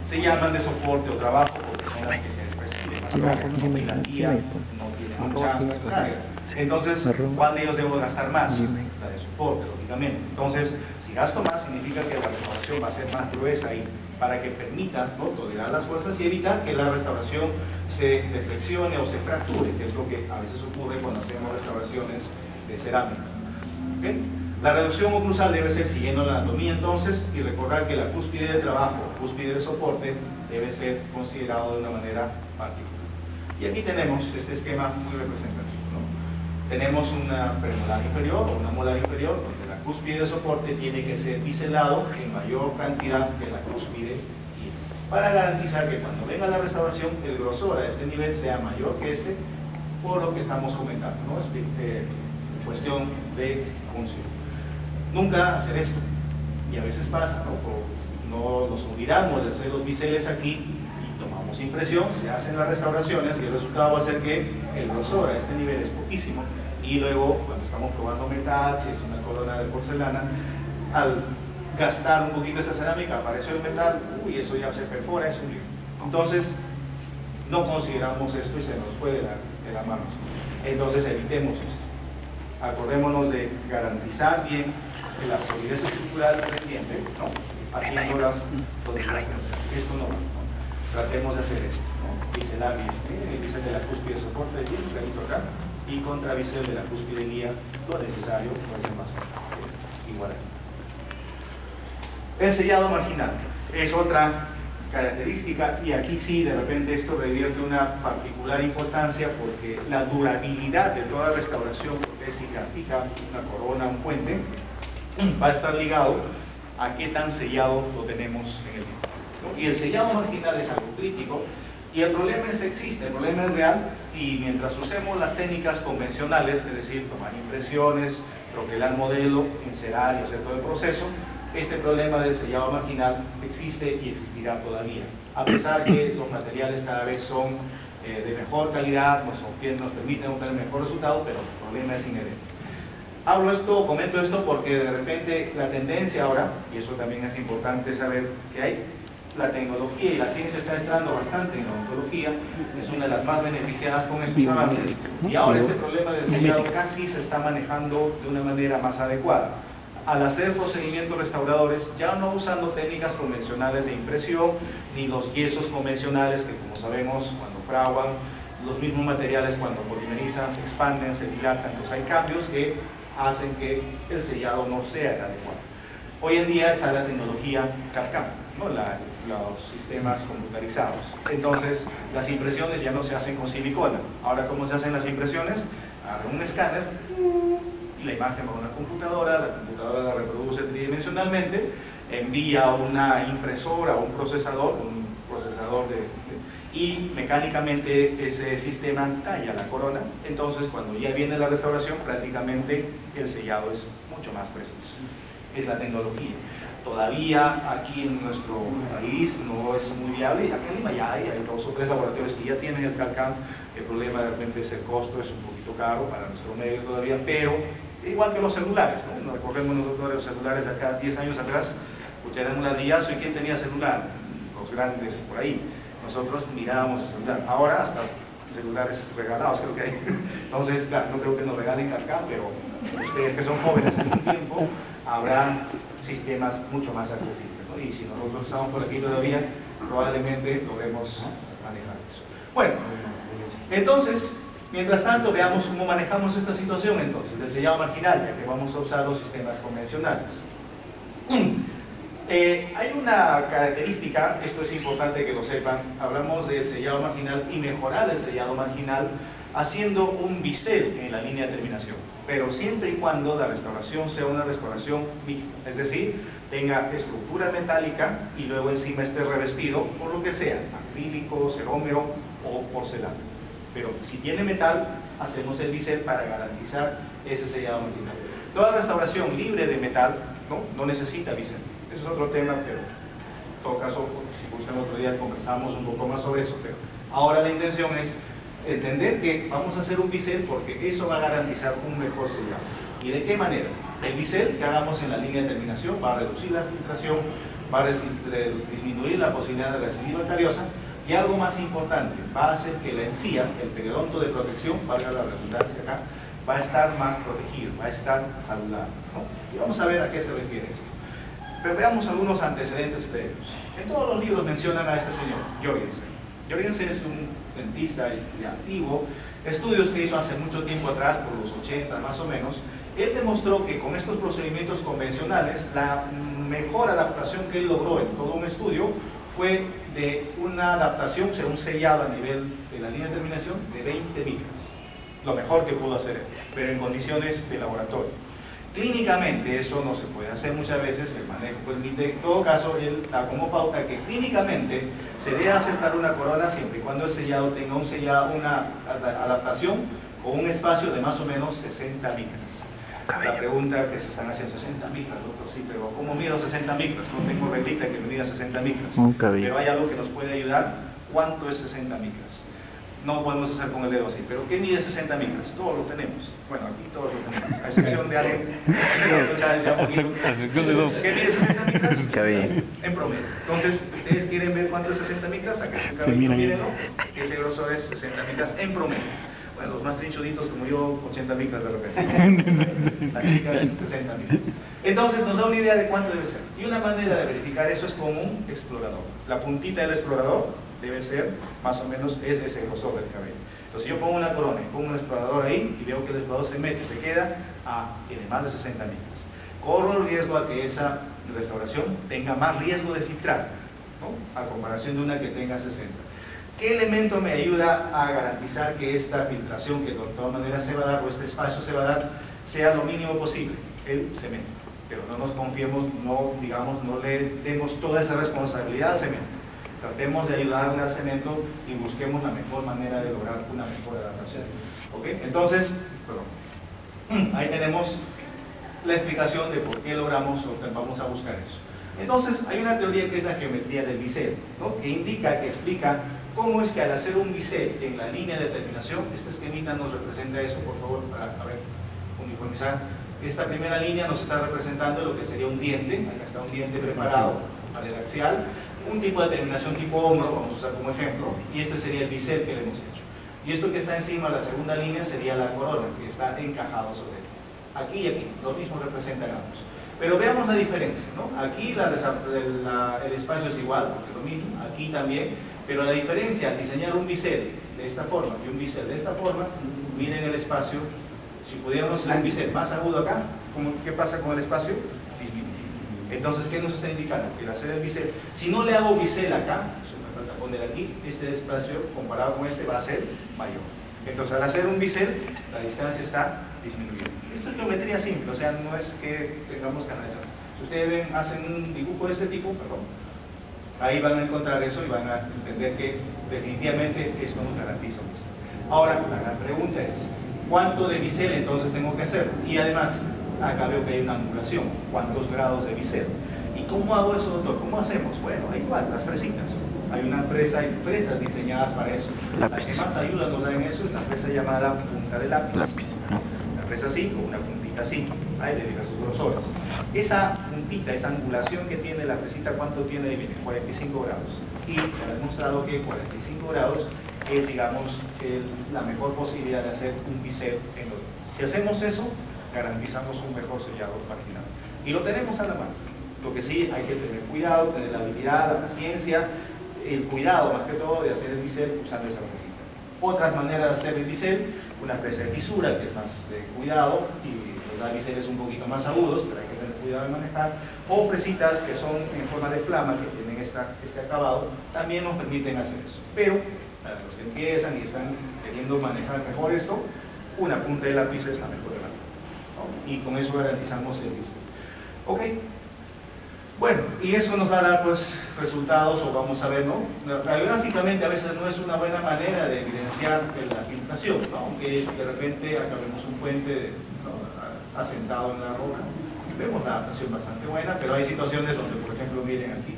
Se llaman de soporte o trabajo porque son las que se reciben más carga, y la guía no tiene mucha carga. Entonces, ¿cuál de ellos debo gastar más? La de soporte, lógicamente. Entonces, si gasto más, significa que la restauración va a ser más gruesa ahí, para que permita, ¿no?, tolerar las fuerzas y evitar que la restauración se deflexione o se fracture, que es lo que a veces ocurre cuando hacemos restauraciones de cerámica. ¿Okay? La reducción oclusal debe ser siguiendo la anatomía entonces, y recordar que la cúspide de trabajo o cúspide de soporte debe ser considerado de una manera particular. Y aquí tenemos este esquema muy representativo, ¿no? Tenemos una premolar inferior o una molar inferior, donde la cúspide de soporte tiene que ser biselado en mayor cantidad que la cúspide guía, para garantizar que cuando venga la restauración el grosor a este nivel sea mayor que este, por lo que estamos comentando, ¿no? Es cuestión de función. Nunca hacer esto, y a veces pasa, no nos olvidamos de hacer los biseles aquí y tomamos impresión, se hacen las restauraciones y el resultado va a ser que el grosor a este nivel es poquísimo, y luego cuando estamos probando metal, si es una corona de porcelana, al gastar un poquito esta cerámica apareció el metal, uy, eso ya se perfora, es un lío. Entonces no consideramos esto y se nos puede dar de la mano. Entonces evitemos esto. Acordémonos de garantizar bien la solidez estructural del diente, ¿no?, haciendo las desgastes. Esto no, tratemos de hacer esto, ¿no? Biselar bien, el bisel de la cúspide de soporte del diente, acá, y contrabisel de la cúspide guía, lo necesario, puede ser más igual. El sellado marginal es otra característica, y aquí sí, de repente esto revierte una particular importancia, porque la durabilidad de toda restauración protésica fija, una corona, un puente, va a estar ligado a qué tan sellado lo tenemos en el diente, ¿no? Y el sellado marginal es algo crítico, y el problema existe, el problema es real, y mientras usemos las técnicas convencionales, es decir, tomar impresiones, troquelar modelo, encerar y hacer todo el proceso, este problema del sellado marginal existe y existirá todavía, a pesar que los materiales cada vez son de mejor calidad, nos permiten obtener mejor resultado, pero el problema es inherente. Comento esto porque de repente la tendencia ahora, y eso también es importante saber que hay, la tecnología y la ciencia está entrando bastante en la odontología, es una de las más beneficiadas con estos avances, y ahora este problema del sellado casi se está manejando de una manera más adecuada. Al hacer procedimientos restauradores, ya no usando técnicas convencionales de impresión, ni los yesos convencionales que, como sabemos, cuando fraguan, los mismos materiales cuando polimerizan, se expanden, se dilatan, entonces hay cambios que hacen que el sellado no sea el adecuado. Hoy en día está la tecnología CAD/CAM, ¿no?, los sistemas computarizados. Entonces, las impresiones ya no se hacen con silicona. Ahora, ¿cómo se hacen las impresiones? Abre un escáner, y la imagen va a una computadora, la computadora la reproduce tridimensionalmente, envía a una impresora o un procesador y mecánicamente ese sistema talla la corona. Entonces, cuando ya viene la restauración, prácticamente el sellado es mucho más preciso. Es la tecnología. Todavía aquí en nuestro país no es muy viable, y aquí en Lima ya hay 2 o 3 laboratorios que ya tienen el CAD/CAM. El problema de repente es el costo, es un poquito caro para nuestro medio todavía, pero igual que los celulares, ¿no? Nos recordemos nosotros los celulares acá 10 años atrás, eran un ladrillazo, y ¿quién tenía celular? Los grandes por ahí. Nosotros mirábamos el celular. Ahora hasta celulares regalados creo que hay. Entonces, claro, no creo que nos regalen CAD/CAM, pero ustedes que son jóvenes en un tiempo, habrá sistemas mucho más accesibles, ¿no? Y si nosotros estamos por aquí todavía, probablemente logremos manejar eso. Bueno, entonces, Mientras tanto, veamos cómo manejamos esta situación entonces, del sellado marginal, ya que vamos a usar los sistemas convencionales. Hay una característica, esto es importante que lo sepan, hablamos del sellado marginal y mejorar el sellado marginal haciendo un bisel en la línea de terminación, pero siempre y cuando la restauración sea una restauración mixta, es decir, tenga estructura metálica y luego encima esté revestido por lo que sea, acrílico, cerómero o porcelana. Pero si tiene metal, hacemos el bisel para garantizar ese sellado marginal. Toda restauración libre de metal no necesita bisel. Eso es otro tema, pero en todo caso, si gustan otro día conversamos un poco más sobre eso, pero ahora la intención es entender que vamos a hacer un bisel porque eso va a garantizar un mejor sellado. ¿Y de qué manera? El bisel que hagamos en la línea de terminación va a reducir la filtración, va a disminuir la posibilidad de recidiva cariosa y algo más importante, va a hacer que la encía, el periodonto de protección, valga la redundancia acá, va a estar más protegido, va a estar saludable, ¿no? Y vamos a ver a qué se refiere esto. Pero veamos algunos antecedentes previos. En todos los libros mencionan a este señor, Jorgensen. Jorgensen es un dentista y activo, estudios que hizo hace mucho tiempo atrás, por los 80 más o menos. Él demostró que con estos procedimientos convencionales, la mejor adaptación que él logró en todo un estudio fue de una adaptación, o sea, un sellado a nivel de la línea de terminación de 20 micras. Lo mejor que pudo hacer él, pero en condiciones de laboratorio. Clínicamente eso no se puede hacer muchas veces, el manejo permite, en todo caso él da como pauta que clínicamente se debe aceptar una corona siempre y cuando el sellado tenga una adaptación con un espacio de más o menos 60 micras. La pregunta que se están haciendo, 60 micras, doctor, sí, pero ¿cómo mido 60 micras? No tengo reglita que me mida 60 micras, pero hay algo que nos puede ayudar. ¿Cuánto es 60 micras? No podemos hacer con el dedo así, pero ¿qué mide 60 micras? Todos lo tenemos. Bueno, aquí todos lo tenemos, a excepción de alguien. ¿Qué mide 60 micras? En promedio. Entonces, ¿ustedes quieren ver cuánto es 60 micras? Acá en el cabello, mírenlo. Ese grosor es 60 micras en promedio. Bueno, los más trinchuditos como yo, 80 micras de repente. La chica es 60 micras. Entonces nos da una idea de cuánto debe ser. Y una manera de verificar eso es con un explorador. La puntita del explorador debe ser más o menos ese grosor del cabello. Entonces yo pongo una corona y pongo un explorador ahí y veo que el explorador se mete y se queda tiene más de 60 micras. Corro el riesgo a que esa restauración tenga más riesgo de filtrar, ¿no? A comparación de una que tenga 60. ¿Qué elemento me ayuda a garantizar que esta filtración que de todas maneras se va a dar, o este espacio se va a dar, sea lo mínimo posible? El cemento. Pero no nos confiemos, no le demos toda esa responsabilidad al cemento. Tratemos de ayudarle al cemento y busquemos la mejor manera de lograr una mejor adaptación. ¿Ok? Entonces, ahí tenemos la explicación de por qué logramos o vamos a buscar eso. Entonces, hay una teoría que es la geometría del bisel, ¿no? Que explica cómo es que al hacer un bisel en la línea de terminación, esta esquemita nos representa eso, por favor, para uniformizar. Esta primera línea nos está representando lo que sería un diente, acá está un diente preparado para el axial, un tipo de terminación tipo hombro, vamos a usar como ejemplo, y este sería el bisel que le hemos hecho. Y esto que está encima, la segunda línea, sería la corona, que está encajado sobre él. Aquí y aquí, lo mismo representan ambos. Pero veamos la diferencia, ¿no? Aquí el espacio es igual, porque lo mismo, aquí también, pero la diferencia al diseñar un bisel de esta forma y un bisel de esta forma, miren el espacio. Si pudiéramos hacer un bisel más agudo acá, ¿qué pasa con el espacio? Disminuye. Entonces, ¿qué nos está indicando? Que al hacer el bisel, si no le hago bisel acá, me falta poner aquí, este espacio comparado con este va a ser mayor. Entonces, al hacer un bisel, la distancia está disminuyendo. Esto es geometría simple, o sea, no es que tengamos que analizar. Si ustedes hacen un dibujo de este tipo, ahí van a encontrar eso y van a entender que definitivamente esto nos garantiza un bisel. Ahora, la gran pregunta es, ¿cuánto de bisel entonces tengo que hacer? Y además, acá veo que hay una angulación. ¿Cuántos grados de bisel? ¿Y cómo hago eso, doctor? ¿Cómo hacemos? Bueno, igual, las fresitas. Hay hay presas diseñadas para eso. Las que más ayuda nos dan eso es la presa llamada punta de lápiz. Una presa así o una puntita así. Hay de diversos grosores. Esa puntita, esa angulación que tiene la presita, ¿cuánto tiene? 45 grados. Y se ha demostrado que 45 grados es, digamos, la mejor posibilidad de hacer un bisel en los dientes. Si hacemos eso, garantizamos un mejor sellado marginal. Y lo tenemos a la mano. Lo que sí hay que tener cuidado, tener la habilidad, la paciencia, el cuidado más que todo de hacer el bisel usando esa receta. Otras maneras de hacer el bisel una presa de fisura que es más de cuidado y los biseles un poquito más agudos, pero hay que tener cuidado de manejar, o presitas que son en forma de flama, que tienen este acabado, también nos permiten hacer eso. Pero para los que empiezan y están queriendo manejar mejor esto, una punta de lápiz es la mejor herramienta, ¿no? Y con eso garantizamos el bisel. ¿Ok? Bueno, y eso nos va a dar pues resultados, o vamos a ver, ¿no? Radiográficamente a veces no es una buena manera de evidenciar la filtración, ¿no? Aunque de repente acá vemos un puente, ¿no?, asentado en la roca, y vemos la adaptación bastante buena, pero hay situaciones donde, por ejemplo, miren aquí,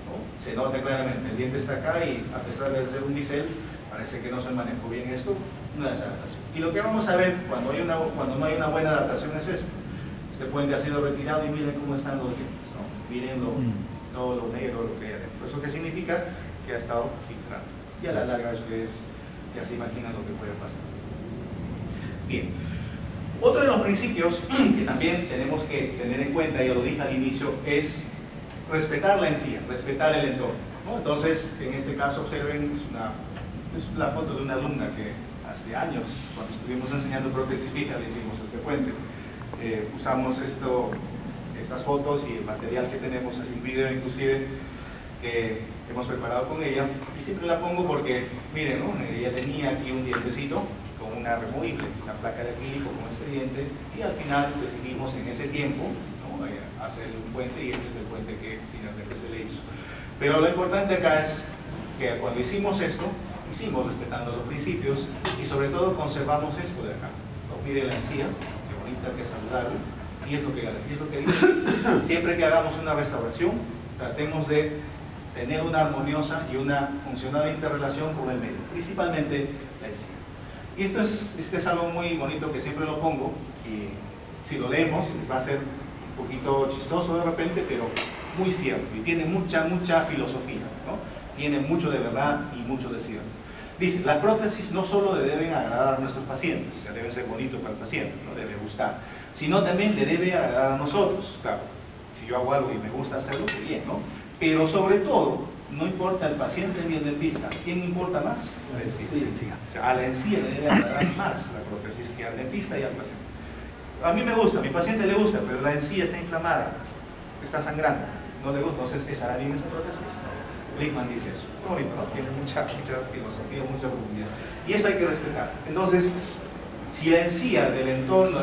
¿no?, se nota claramente, el diente está acá y a pesar de ser un bisel, parece que no se manejó bien esto, una desadaptación. Y lo que vamos a ver cuando no hay una buena adaptación es esto. Este puente ha sido retirado y miren cómo están los dientes, ¿no? Miren todo lo negro, lo que hay adentro. ¿Eso qué significa? Que ha estado filtrado. Y a la larga ustedes ya se imaginan lo que puede pasar. Bien. Otro de los principios que también tenemos que tener en cuenta, ya lo dije al inicio, es respetar la encía, respetar el entorno, ¿no? Entonces, en este caso, observen, es la foto de una alumna que hace años, cuando estuvimos enseñando prótesis fija, le hicimos este puente. Usamos estas fotos y el material que tenemos, hay un video inclusive que hemos preparado con ella, y siempre la pongo porque, miren, ¿no?, ella tenía aquí un dientecito con una removible, una placa de acrílico con este diente, y al final decidimos en ese tiempo, ¿no?, hacer un puente, y este es el puente que finalmente se le hizo. Pero lo importante acá es que cuando hicimos esto, hicimos respetando los principios y sobre todo conservamos esto de acá, ¿no? Miren la encía, qué bonita, qué saludable, y es lo que dice. Siempre que hagamos una restauración, tratemos de tener una armoniosa y una funcional interrelación con el medio, principalmente la encía. Y esto es algo muy bonito que siempre lo pongo, y si lo leemos les va a ser un poquito chistoso de repente, pero muy cierto, y tiene mucha filosofía, ¿no? Tiene mucho de verdad y mucho de cierto. Dice, las prótesis no solo le deben agradar a nuestros pacientes, ya debe ser bonito para el paciente, no debe gustar, sino también le debe agradar a nosotros. Claro, si yo hago algo y me gusta hacerlo, pues bien, ¿no? Pero sobre todo, no importa el paciente ni el dentista, ¿quién importa más? La encía. O sea, a la encía le debe agradar más la prótesis que al dentista y al paciente. A mí me gusta, a mi paciente le gusta, pero la encía está inflamada, está sangrando, no le gusta, entonces ¿estará bien esa prótesis? Lickman dice eso, bonito, ¿no? Tiene mucha filosofía, mucha profundidad, y eso hay que respetar. Entonces, si la encía del entorno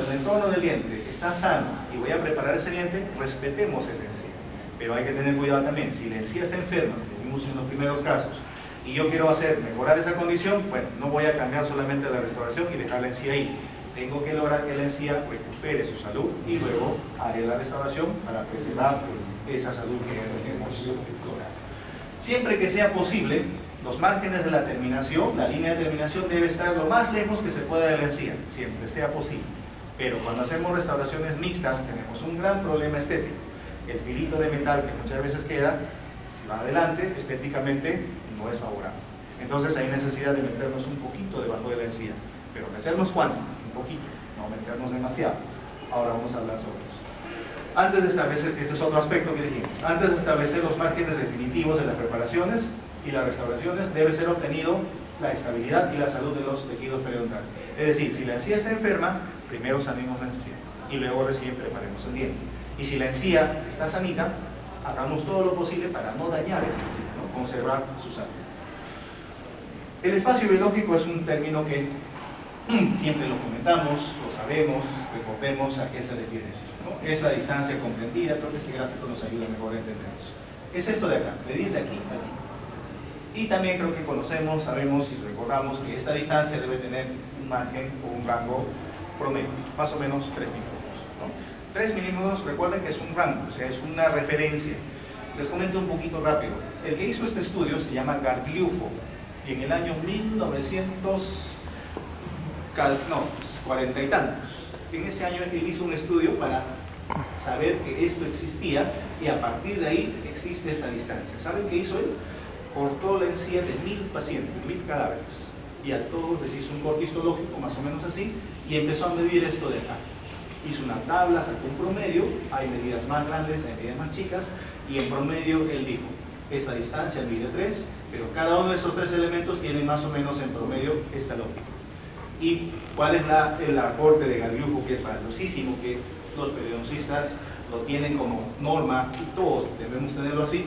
del diente está sano y voy a preparar ese diente, respetemos esa encía. Pero hay que tener cuidado también, si la encía está enferma, como vimos en los primeros casos, y yo quiero mejorar esa condición, bueno, no voy a cambiar solamente la restauración y dejar la encía ahí. Tengo que lograr que la encía recupere su salud y luego haré la restauración para preservar esa salud que hemos logrado. Siempre que sea posible, los márgenes de la terminación, la línea de terminación debe estar lo más lejos que se pueda de la encía, siempre sea posible. Pero cuando hacemos restauraciones mixtas tenemos un gran problema estético. El filito de metal que muchas veces queda, si va adelante, estéticamente no es favorable. Entonces hay necesidad de meternos un poquito debajo de la encía. Pero meternos ¿cuánto? Un poquito, no meternos demasiado. Ahora vamos a hablar sobre eso. Antes de establecer, este es otro aspecto que dijimos, antes de establecer los márgenes definitivos de las preparaciones y las restauraciones, debe ser obtenido la estabilidad y la salud de los tejidos periodontales. Es decir, si la encía está enferma, primero sanemos la encía y luego recién preparemos el diente. Y si la encía está sanita, hagamos todo lo posible para no dañar esa encía, ¿no?, conservar su salud. El espacio biológico es un término que siempre lo comentamos, lo sabemos, recordemos a qué se refiere esto, ¿no? Es la distancia comprendida, creo que este gráfico nos ayuda mejor a entender eso. Es esto de acá, medir de aquí a aquí. Y también creo que conocemos, sabemos y recordamos que esta distancia debe tener un margen o un rango promedio, más o menos 3 milímetros, ¿no? 3 milímetros, recuerden que es un rango, o sea, es una referencia. Les comento un poquito rápido. El que hizo este estudio se llama Gargliufo, y en el año 40 y tantos. En ese año él hizo un estudio para saber que esto existía y a partir de ahí existe esta distancia. ¿Saben qué hizo él? Cortó la encía de 1000 pacientes, 1000 cadáveres, y a todos les hizo un corte histológico más o menos así y empezó a medir esto de acá. Hizo una tabla, sacó un promedio, hay medidas más grandes, hay medidas más chicas, y en promedio él dijo, esta distancia mide 3, pero cada uno de esos 3 elementos tiene más o menos en promedio esta lógica. ¿Y cuál es el aporte de Garbiujo, que es valiosísimo, que los periodoncistas lo tienen como norma, y todos debemos tenerlo así?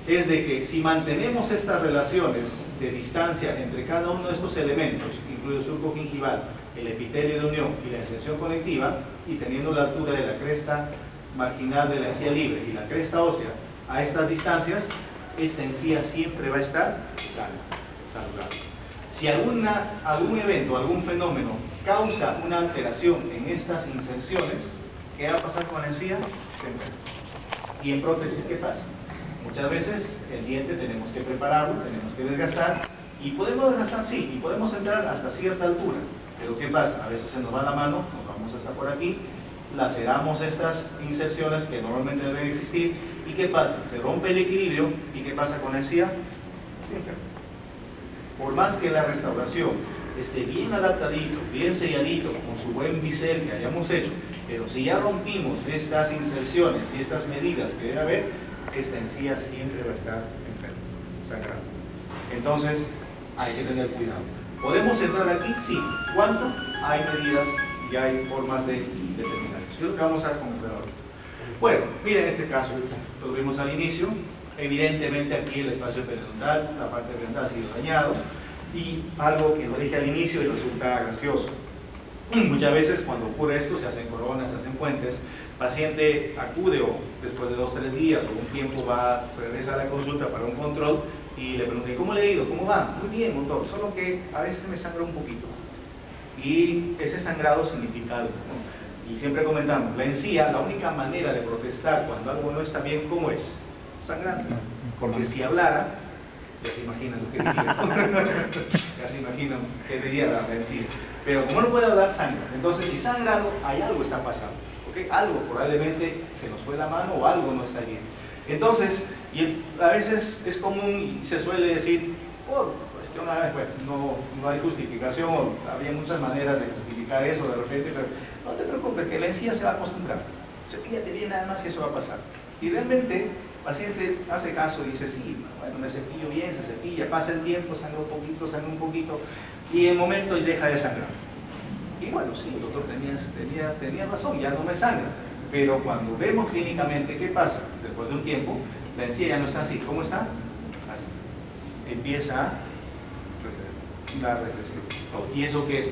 Es de que si mantenemos estas relaciones de distancia entre cada uno de estos elementos, incluido el surco gingival, el epitelio de unión y la extensión conectiva, y teniendo la altura de la cresta marginal de la encía libre y la cresta ósea a estas distancias, esta encía siempre va a estar saludable. Si algún evento, algún fenómeno causa una alteración en estas inserciones, ¿qué va a pasar con la encía? Y en prótesis, ¿qué pasa? Muchas veces el diente tenemos que prepararlo, tenemos que desgastar, y podemos desgastar, sí, y podemos entrar hasta cierta altura, pero ¿qué pasa? A veces se nos va la mano, nos vamos hasta por aquí, laceramos estas inserciones que normalmente deben existir, y ¿qué pasa? Se rompe el equilibrio, y ¿qué pasa con la encía? Siempre. Por más que la restauración esté bien adaptadito, bien selladito, con su buen bisel que hayamos hecho, pero si ya rompimos estas inserciones y estas medidas que debe haber, esta encía siempre va a estar enferma, sangrando. Entonces, hay que tener cuidado. ¿Podemos entrar aquí? Sí. ¿Cuánto? Hay medidas y hay formas de determinar. Yo creo que vamos a comenzar ahora. Bueno, miren este caso, lo vimos al inicio. Evidentemente aquí el espacio periodontal, la parte periodontal ha sido dañado, y algo que lo dije al inicio y resulta gracioso. Muchas veces cuando ocurre esto, se hacen coronas, se hacen puentes, el paciente acude o después de 2 o 3 días o un tiempo regresa a la consulta para un control y le pregunté, ¿cómo le ha ido? ¿Cómo va? Muy bien, doctor, solo que a veces me sangra un poquito. Y ese sangrado significa algo, ¿no? Y siempre comentamos, la encía, la única manera de protestar cuando algo no está bien, ¿cómo es? Sangrando. Porque si hablara, ya se imaginan lo que diría. Ya se imaginan qué diría la encía. Pero como no puede hablar, sangra. Entonces, si sangra algo, hay algo está pasando. ¿Okay? Algo probablemente se nos fue la mano o algo no está bien. Entonces, a veces es común y se suele decir, no hay justificación, o habría muchas maneras de justificar eso de repente, pero no te preocupes, que la encía se va a acostumbrar. Cepíllate bien nada más y eso va a pasar. Y realmente el paciente hace caso y dice, sí, bueno, me cepillo bien, se cepilla, pasa el tiempo, sangra un poquito, y en momento deja de sangrar. Y bueno, sí, el doctor tenía razón, ya no me sangra. Pero cuando vemos clínicamente qué pasa, después de un tiempo, la encía ya no está así. ¿Cómo está? Así. Empieza la recesión. ¿No? ¿Y eso qué es?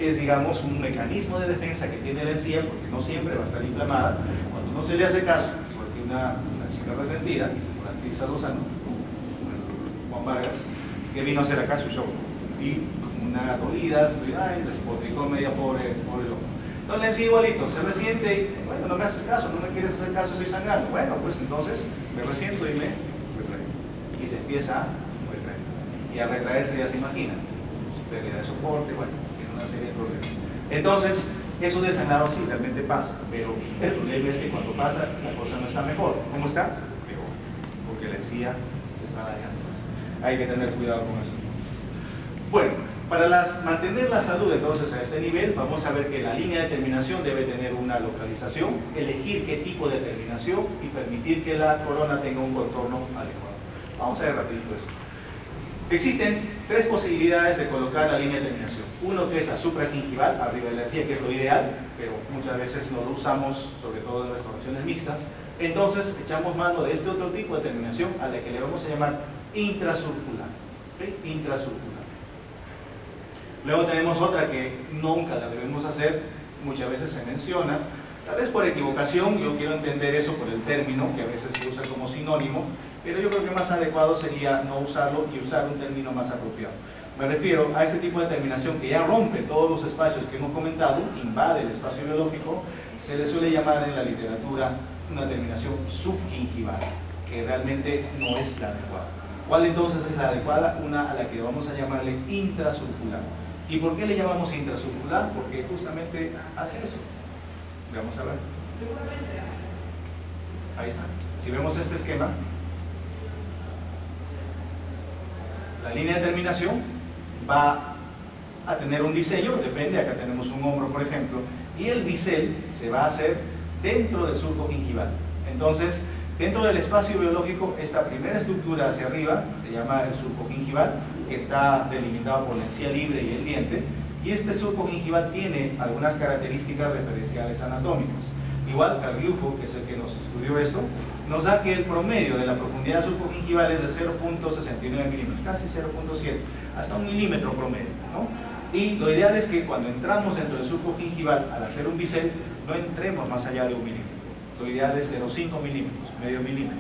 Es, digamos, un mecanismo de defensa que tiene la encía, porque no siempre va a estar inflamada. Cuando no se le hace caso, porque una encía resentida, por la actriz Lozano, Juan Vargas, que vino a hacer acá su show. Y una dolida, despotricó media pobre loco. Entonces le decía igualito, se resiente y, bueno, no me haces caso, no me quieres hacer caso, estoy sangrando. Bueno, pues entonces me resiento y me retraigo. Y se empieza a retraer. Y al retraerse ya se imagina, pérdida de soporte, bueno, tiene una serie de problemas. Entonces, eso del sangrado sí realmente pasa, pero el problema es que cuando pasa, la cosa no está mejor. ¿Cómo está? Peor, porque la encía está dañando. Hay que tener cuidado con eso. Bueno, para mantener la salud entonces a este nivel, vamos a ver que la línea de terminación debe tener una localización, elegir qué tipo de terminación y permitir que la corona tenga un contorno adecuado. Vamos a ver rapidito esto. Existen 3 posibilidades de colocar la línea de terminación. Uno que es la supragingival, arriba de la encía, que es lo ideal, pero muchas veces no lo usamos, sobre todo en restauraciones mixtas. Entonces echamos mano de este otro tipo de terminación, a la que le vamos a llamar intracircular. ¿Sí? Intracircular. Luego tenemos otra que nunca la debemos hacer, muchas veces se menciona, tal vez por equivocación, yo quiero entender eso por el término, que a veces se usa como sinónimo, pero yo creo que más adecuado sería no usarlo y usar un término más apropiado. Me refiero a este tipo de terminación que ya rompe todos los espacios que hemos comentado, invade el espacio biológico, se le suele llamar en la literatura una terminación subgingival, que realmente no es la adecuada. ¿Cuál entonces es la adecuada? Una a la que vamos a llamarle intracircular. ¿Y por qué le llamamos intracircular? Porque justamente hace eso. Vamos a ver. Ahí está. Si vemos este esquema, la línea de terminación va a tener un diseño, depende, acá tenemos un hombro por ejemplo, y el bisel se va a hacer dentro del surco gingival. Entonces, dentro del espacio biológico, esta primera estructura hacia arriba se llama el surco gingival, que está delimitado por la encía libre y el diente, Y este surco gingival tiene algunas características referenciales anatómicas. Igual Cargliufo, que es el que nos estudió esto, nos da que el promedio de la profundidad surcogingival es de 0.69 milímetros, casi 0.7, hasta 1 milímetro promedio, ¿no? Y lo ideal es que cuando entramos dentro del surco gingival, al hacer un bisel, no entremos más allá de 1 milímetro. Lo ideal es 0.5 milímetros, medio milímetro.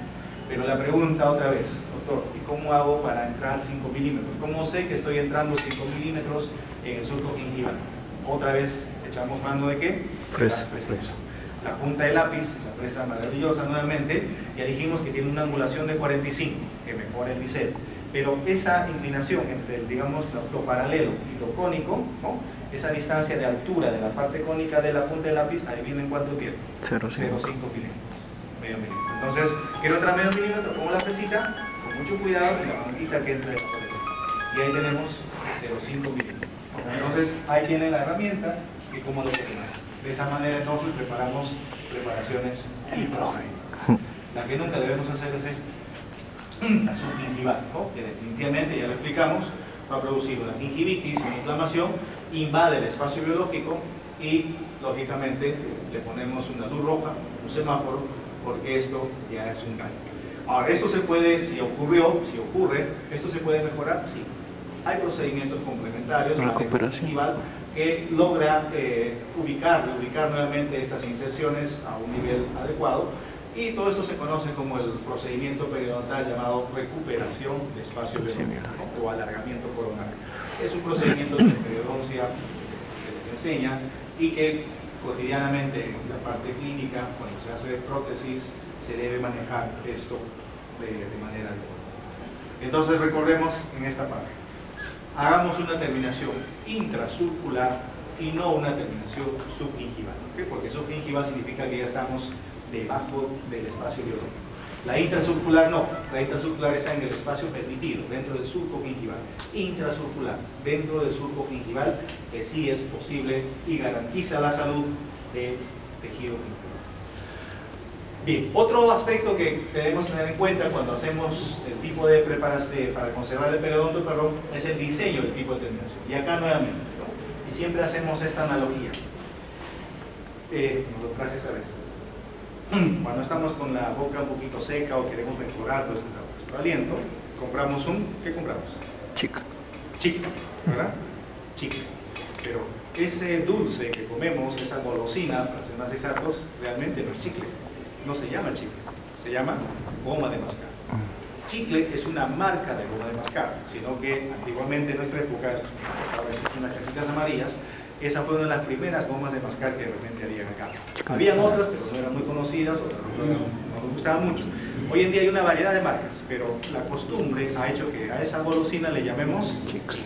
Pero la pregunta otra vez, doctor, ¿y cómo hago para entrar 5 milímetros? ¿Cómo sé que estoy entrando 5 milímetros en el surco gingival? Otra vez, echamos mano de ¿qué? De las presas. La punta del lápiz, esa presa maravillosa nuevamente, ya dijimos que tiene una angulación de 45, que mejora el bisel. Pero esa inclinación entre, digamos, lo paralelo y lo cónico, ¿no? Esa distancia de altura de la parte cónica de la punta del lápiz, ahí viene en cuánto tiempo. 0.5 milímetros, medio milímetro. Entonces, quiero entrar medio milímetro, pongo la pesita, con mucho cuidado, y la puntita que entre la pared. Y ahí tenemos 0.5 milímetros. Entonces, ahí tiene la herramienta y cómo lo podemos hacer. De esa manera, entonces, preparamos preparaciones intraoperarias. La que nunca debemos hacer es esta. La subgingival, ¿no? Que definitivamente, ya lo explicamos, va a producir una gingivitis, una inflamación, invade el espacio biológico y, lógicamente, le ponemos una luz roja, un semáforo, porque esto ya es un daño. Ahora, esto se puede, si ocurre, esto se puede mejorar, sí. Hay procedimientos complementarios a la gingival que logra ubicar nuevamente estas inserciones a un nivel adecuado. Y todo esto se conoce como el procedimiento periodontal llamado recuperación de espacio biológico, ¿no? O alargamiento coronario. Es un procedimiento de periodoncia que les enseña y que cotidianamente en la parte clínica, cuando se hace prótesis, se debe manejar esto de manera adecuada. Entonces recordemos en esta parte. Hagamos una terminación intrasurcular y no una terminación subgingival. ¿Okay? Porque subgingival significa que ya estamos debajo del espacio biológico. La intrasurcular no, la intrasurcular está en el espacio permitido, dentro del surco gingival. Intrasurcular, dentro del surco gingival, que sí es posible y garantiza la salud del tejido gingival. Bien, otro aspecto que debemos tener en cuenta cuando hacemos el tipo de preparación para conservar el periodonto, es el diseño del tipo de terminación. Y acá nuevamente, ¿no? Y siempre hacemos esta analogía. Nos lo traje esa vez. Cuando estamos con la boca un poquito seca o queremos mejorar nuestro aliento, compramos ¿qué compramos? Chicle, ¿verdad? Chicle. Pero ese dulce que comemos, esa golosina, para ser más exactos, realmente no es chicle. No se llama chicle, se llama goma de mascar. Chicle es una marca de goma de mascar, sino que antiguamente en nuestra época, ahora existen unas cajitas amarillas, esa fue una de las primeras gomas de mascar que realmente habían acá. Habían otras, pero no eran muy conocidas, otras no nos gustaban mucho. Hoy en día hay una variedad de marcas, pero la costumbre ha hecho que a esa golosina le llamemos chicle.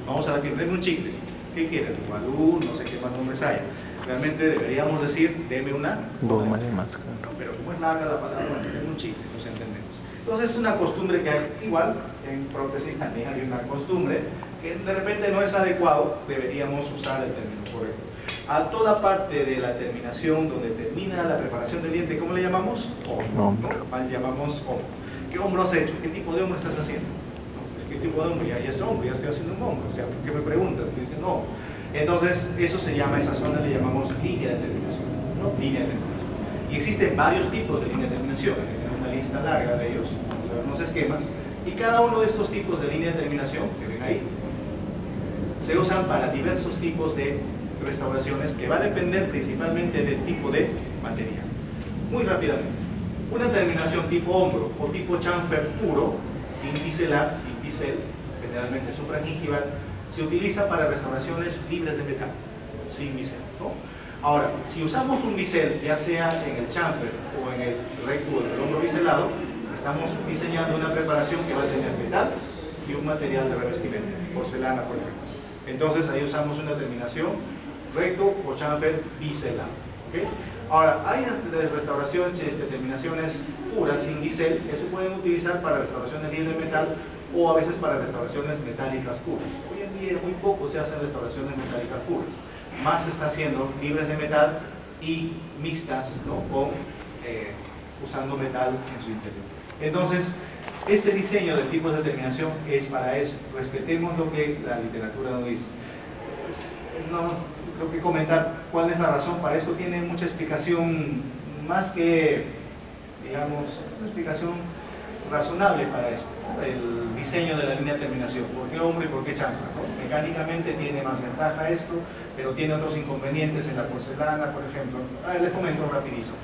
Vamos a decir, denme un chicle. ¿Qué quieren? Gualú, no sé qué más nombres haya. Realmente deberíamos decir, deme una goma de mascar. Pero como es larga la palabra, denme un chicle, nos entendemos. Entonces es una costumbre que hay, igual en prótesis también hay una costumbre que de repente no es adecuado, deberíamos usar el término correcto. A toda parte de la terminación donde termina la preparación del diente, ¿cómo le llamamos? Hombro, ¿no? Mal llamamos hombro. ¿Qué hombro has hecho? ¿Qué tipo de hombro estás haciendo? No, pues, ¿qué tipo de hombro? Ya es hombro, ya estoy haciendo un hombro. O sea, ¿por qué me preguntas? Me dicen, no. Entonces, eso se llama, esa zona le llamamos línea de terminación, ¿no? Línea de terminación. Y existen varios tipos de línea de terminación. Hay una lista larga de ellos, vamos a ver unos esquemas. Y cada uno de estos tipos de línea de terminación, que ven ahí, se usan para diversos tipos de restauraciones que va a depender principalmente del tipo de material. Muy rápidamente, una terminación tipo hombro o tipo chamfer puro, sin biselar, sin bisel, generalmente supragingival, se utiliza para restauraciones libres de metal, sin bisel, ¿no? Ahora, si usamos un bisel, ya sea en el chamfer o en el recto del hombro biselado, estamos diseñando una preparación que va a tener metal y un material de revestimiento, porcelana por ejemplo. Entonces ahí usamos una terminación recto o chamfer biselado. ¿Okay? Ahora, hay restauraciones, terminaciones puras sin bisel que se pueden utilizar para restauraciones libres de metal o a veces para restauraciones metálicas puras. Hoy en día muy poco se hacen restauraciones metálicas puras. Más se está haciendo libres de metal y mixtas, ¿no? Usando metal en su interior. Entonces, este diseño de tipos de terminación es para eso. Respetemos lo que la literatura nos dice. no creo que comentar cuál es la razón para esto. Tiene mucha explicación, más que, digamos, una explicación razonable para esto, ¿no? El diseño de la línea de terminación. ¿Por qué hombre y por qué chancla, ¿no? Mecánicamente tiene más ventaja esto, pero tiene otros inconvenientes en la porcelana, por ejemplo. Les comento rapidísimo.